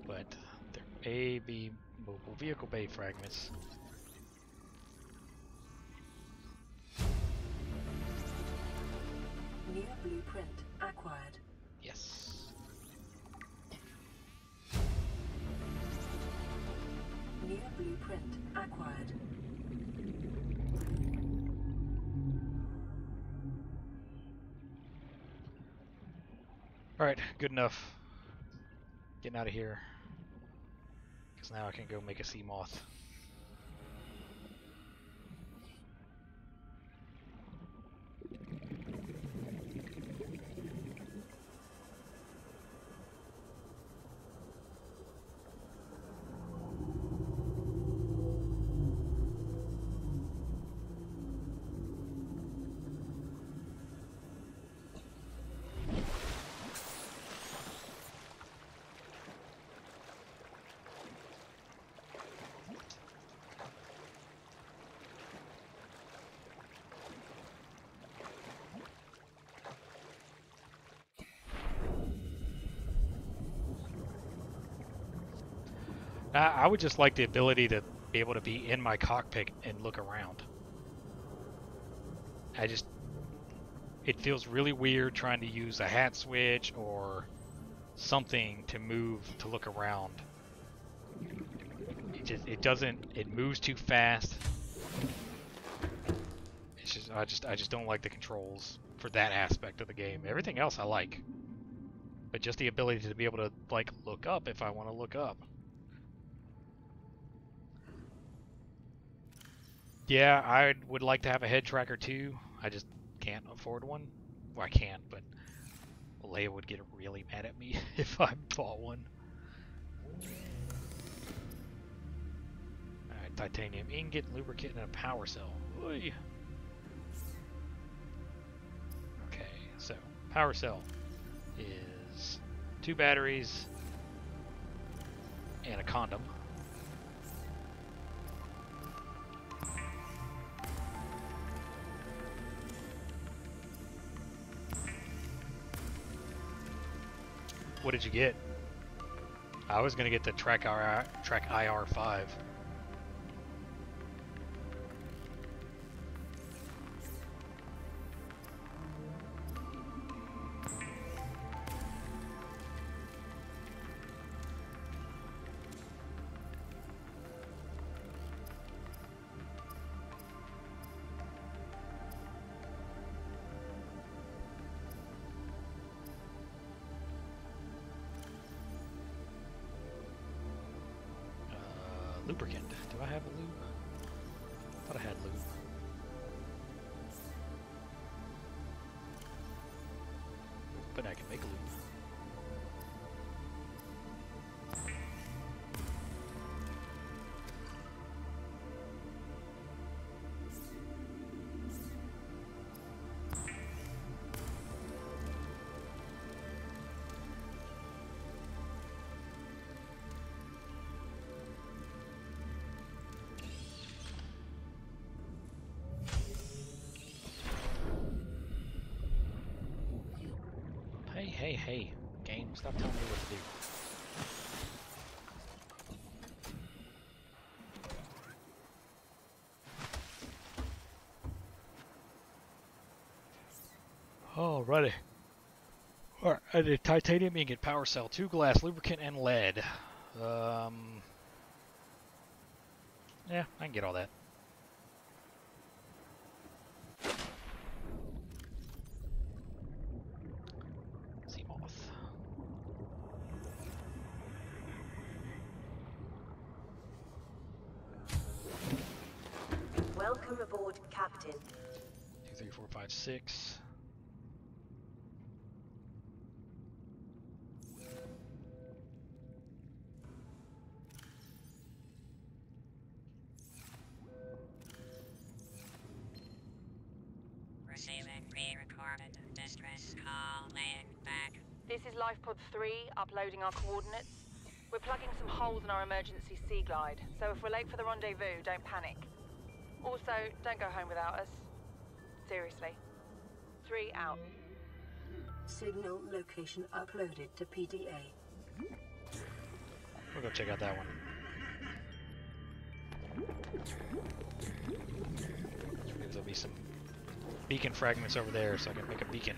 But there may be mobile vehicle bay fragments. New blueprint acquired. Yes. New blueprint acquired. Alright, good enough. Getting out of here. Because now I can go make a sea moth. I would just like the ability to be able to be in my cockpit and look around. It feels really weird trying to use a hat switch or something to move to look around. It moves too fast. I just don't like the controls for that aspect of the game. Everything else I like. But just the ability to be able to, like, look up if I want to look up. Yeah, I would like to have a head tracker too. I just can't afford one. Well, I can, but Leia would get really mad at me if I bought one. Alright, titanium ingot, lubricant, and a power cell. Oy. Okay, so power cell is 2 batteries and a condom. What did you get? I was gonna get the Track IR5. Lubricant. Do I have a lube? I thought I had lube. But I can make lube. Hey, game, stop telling me what to do. Alrighty. Alright, I did titanium ingot, power cell, 2 glass, lubricant, and lead. Yeah, I can get all that. Welcome aboard, Captain. 2, 3, 4, 5, 6. Receiving pre-recorded distress call, laying back. This is Lifepod 3, uploading our coordinates. We're plugging some holes in our emergency sea glide, so if we're late for the rendezvous, don't panic. Also, don't go home without us. Seriously. 3 out. Signal location uploaded to PDA. We'll go check out that one. Maybe there'll be some beacon fragments over there so I can make a beacon.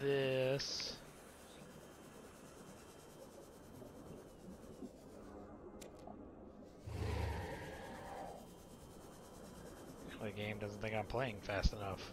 This. The game doesn't think I'm playing fast enough.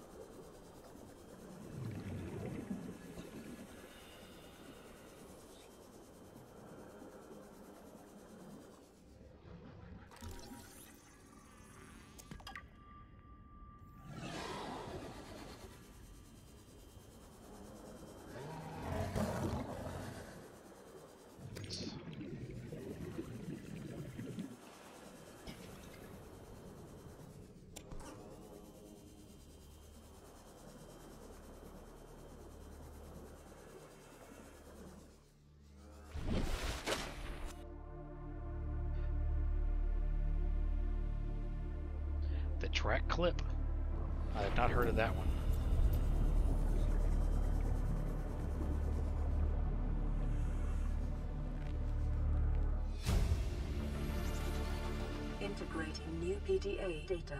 The track clip? I have not heard of that one. Integrating new PDA data.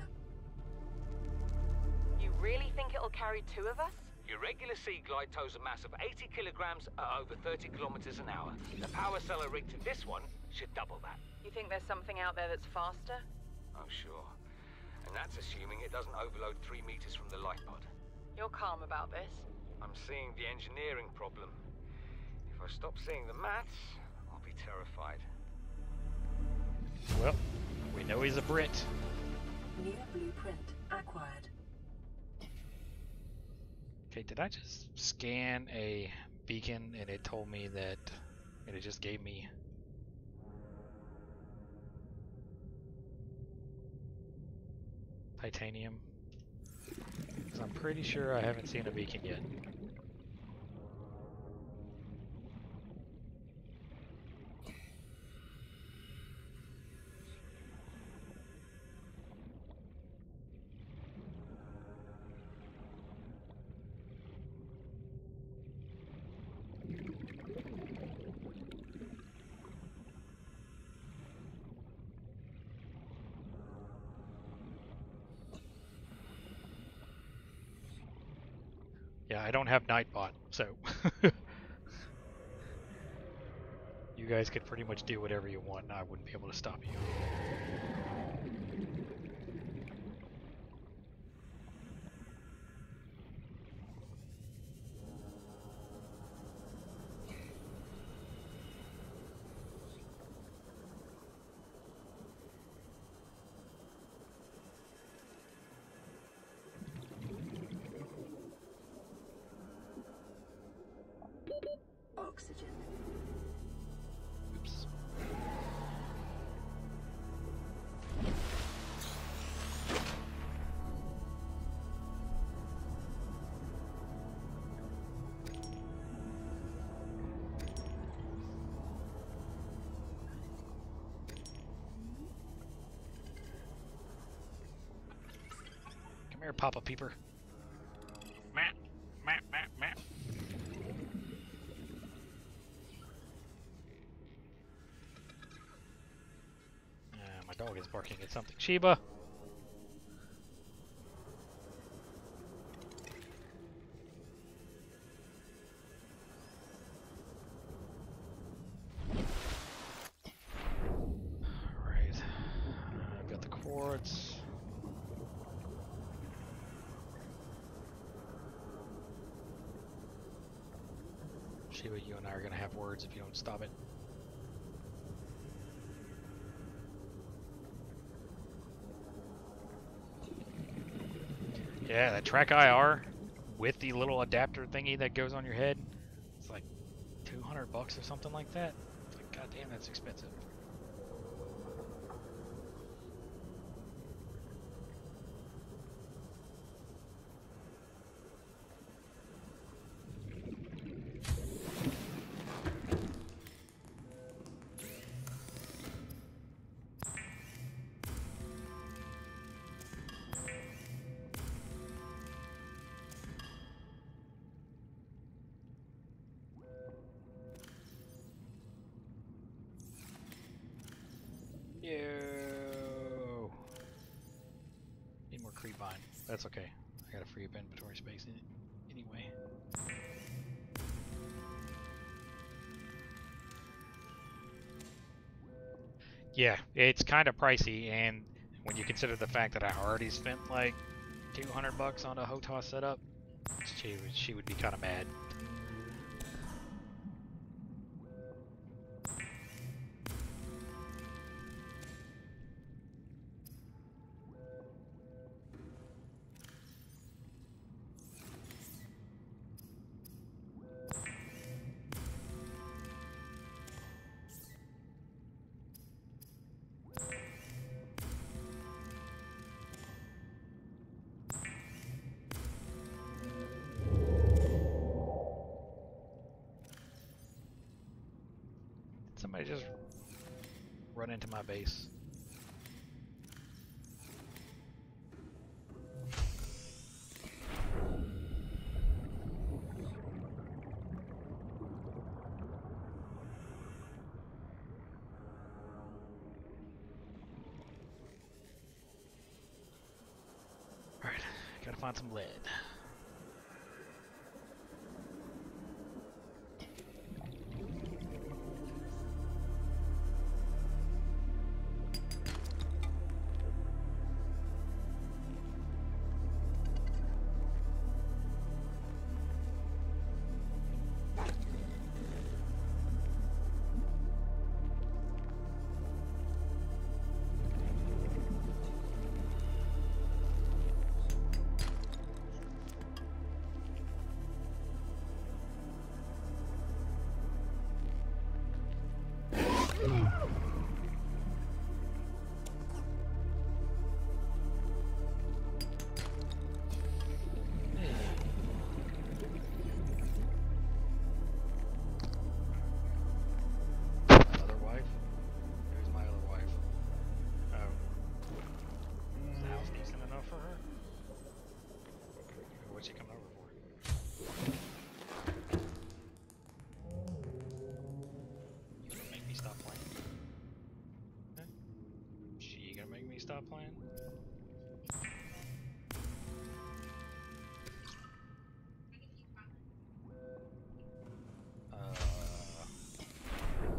You really think it'll carry 2 of us? Your regular sea glide tows a mass of 80 kilograms at over 30 kilometers an hour. The power cellar rigged to this one should double that. You think there's something out there that's faster? Oh, sure. And that's assuming it doesn't overload 3 meters from the light pod. You're calm about this. I'm seeing the engineering problem. If I stop seeing the maths, I'll be terrified. Well, we know he's a Brit. New blueprint acquired. Okay, did I just scan a beacon and it told me that, and it just gave me titanium? Because I'm pretty sure I haven't seen a beacon yet. Yeah, I don't have Nightbot, so you guys could pretty much do whatever you want and I wouldn't be able to stop you. Oxygen. Oops. Come here, Papa Peeper. Matt, Matt, Matt, Matt. My dog is barking at something. Sheba! Alright. I've got the quartz. Sheba, you and I are going to have words if you don't stop it. Yeah, that track IR with the little adapter thingy that goes on your head, it's like $200 or something like that. It's like, god damn, that's expensive. Yo. Need more creep vine. That's okay. I gotta free up inventory space anyway. Yeah, it's kind of pricey, and when you consider the fact that I already spent like $200 on a HOTAS setup, she would be kind of mad. Somebody just run into my base. to find some lead. Stop playing.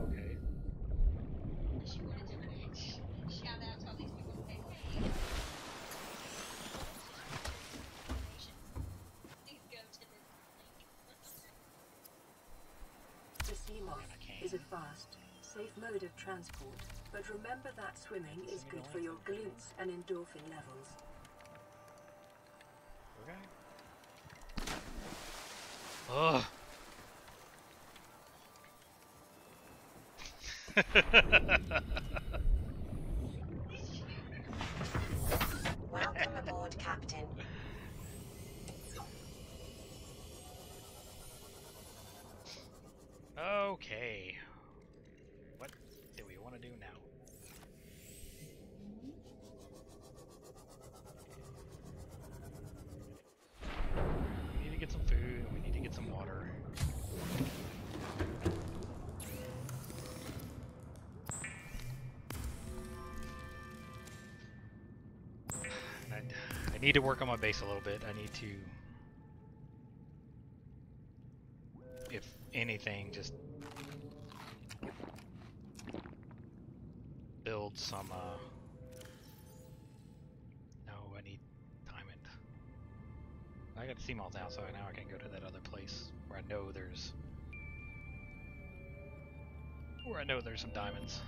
Okay. Shout out to all these people who say, hey, please go to this link. The sea moth is a fast, safe mode of transport. But remember that swimming is good for your glutes and endorphin levels. Okay. Welcome aboard, Captain. Okay. What do we want to do now? We need to get some food, and we need to get some water. I need to work on my base a little bit. I need to, if anything, just build some, no, I need diamond. I got the sea moth now, so now I can go to that other place where I know there's some diamonds.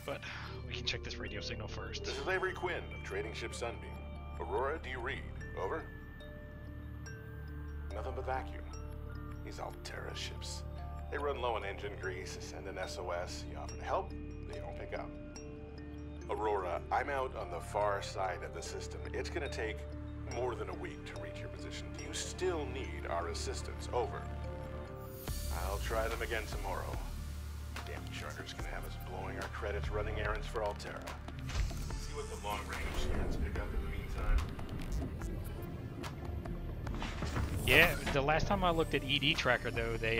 But we can check this radio signal first. This is Avery Quinn of Trading Ship Sunbeam. Aurora, do you read? Over? Nothing but vacuum. These Altera ships. They run low on engine grease, send an SOS, you offer to help, they don't pick up. Aurora, I'm out on the far side of the system. It's gonna take more than a week to reach your position. Do you still need our assistance? Over. I'll try them again tomorrow. Damn charter's gonna have us blowing our credits running errands for Altera. See what the long-range scans pick up in the meantime. Yeah, the last time I looked at ED Tracker though, they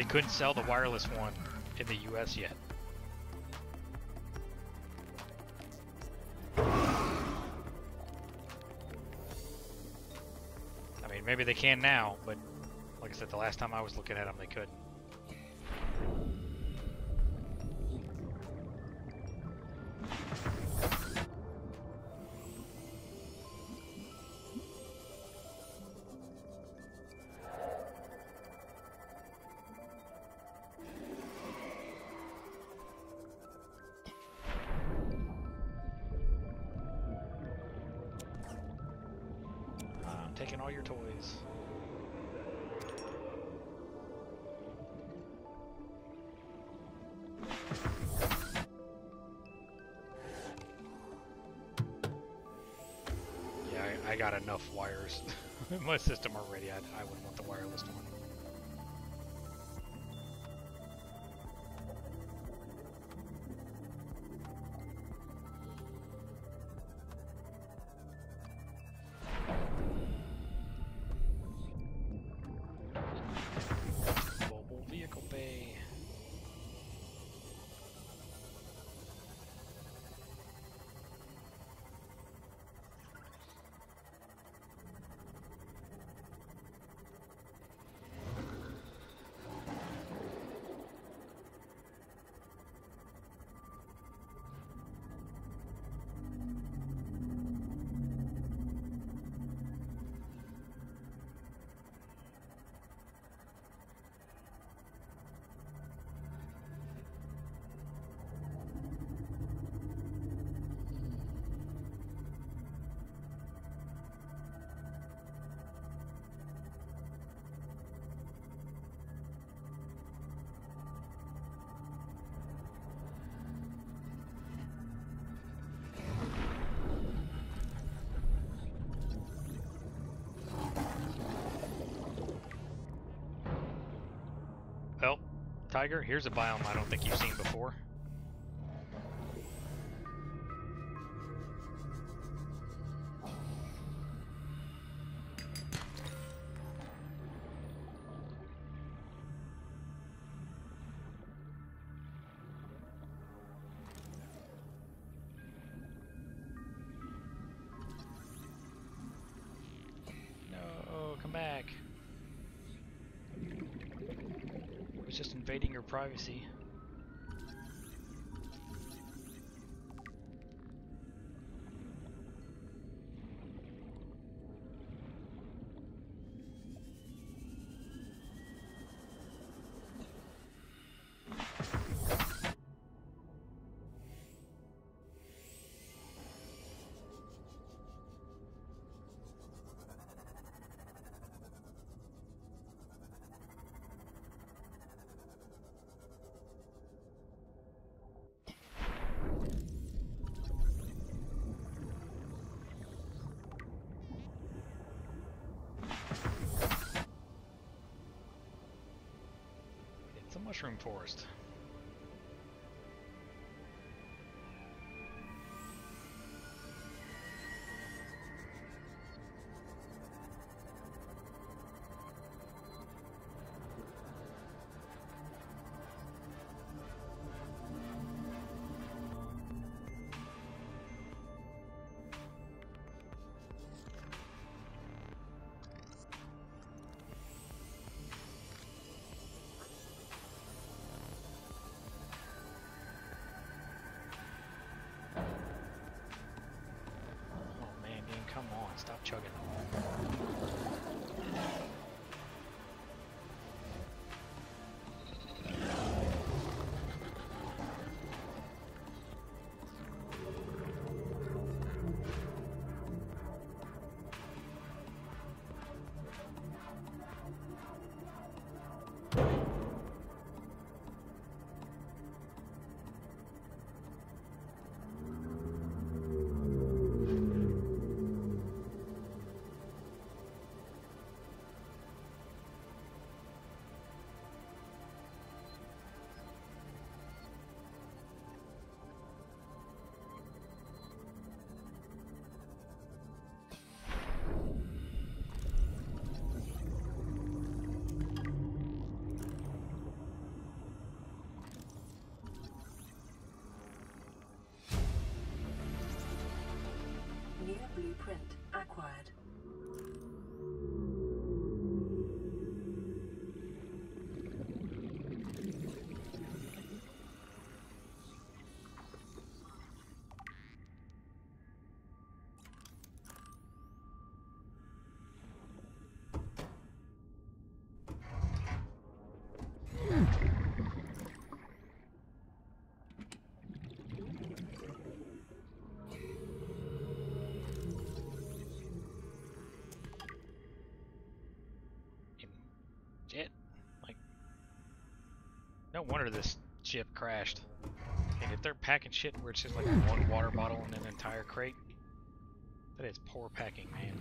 couldn't sell the wireless one in the US yet. I mean, maybe they can now, but like I said, the last time I was looking at them, they couldn't. Taking all your toys. Yeah, I got enough wires in my system already. I wouldn't want the wireless one. Tiger, here's a biome I don't think you've seen before. No, come back. I was just invading your privacy. It's a mushroom forest. Come on, stop chugging. New blueprint acquired. Shit. Like, no wonder this ship crashed. And if they're packing shit where it's just like one water bottle in an entire crate, that is poor packing, man.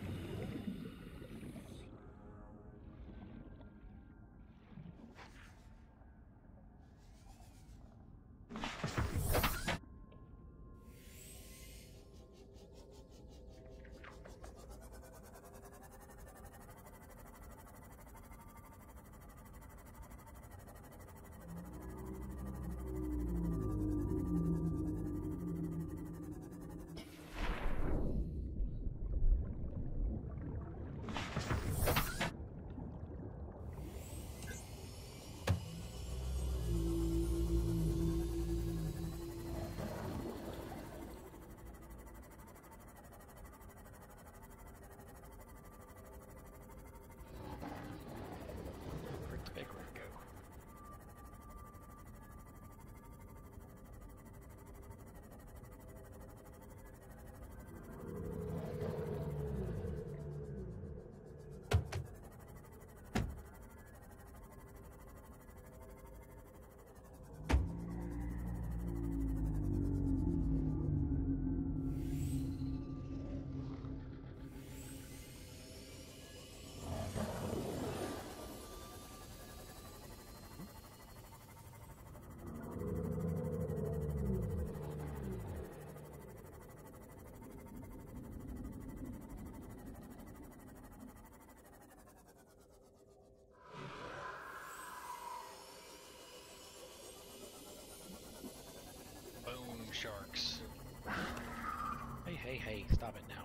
hey, stop it now.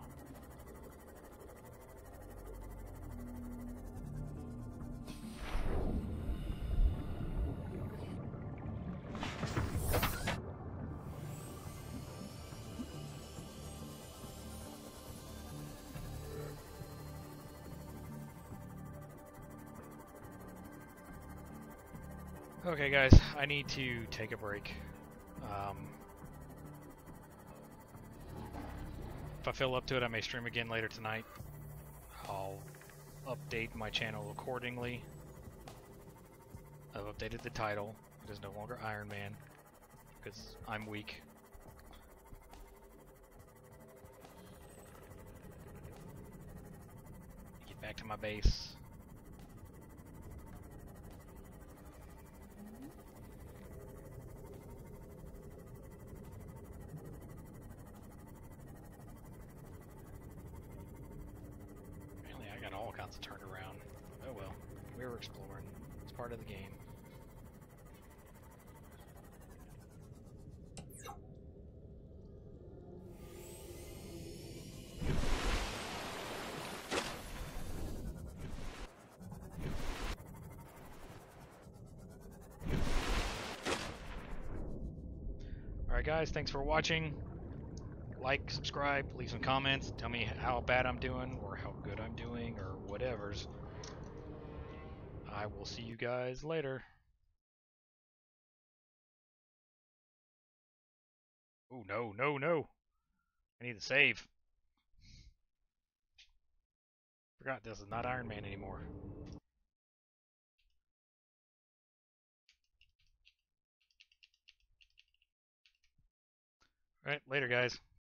Okay guys, I need to take a break. If I feel up to it, I may stream again later tonight. I'll update my channel accordingly. I've updated the title. It is no longer Iron Man, because I'm weak. Get back to my base. All kinds of turned around. Oh well, we were exploring. It's part of the game. Alright guys, thanks for watching. Like, subscribe, leave some comments, tell me how bad I'm doing or how good I'm doing or whatevers. I will see you guys later. Oh no, no, no. I need to save. Forgot this is not Iron Man anymore. Alright, later guys.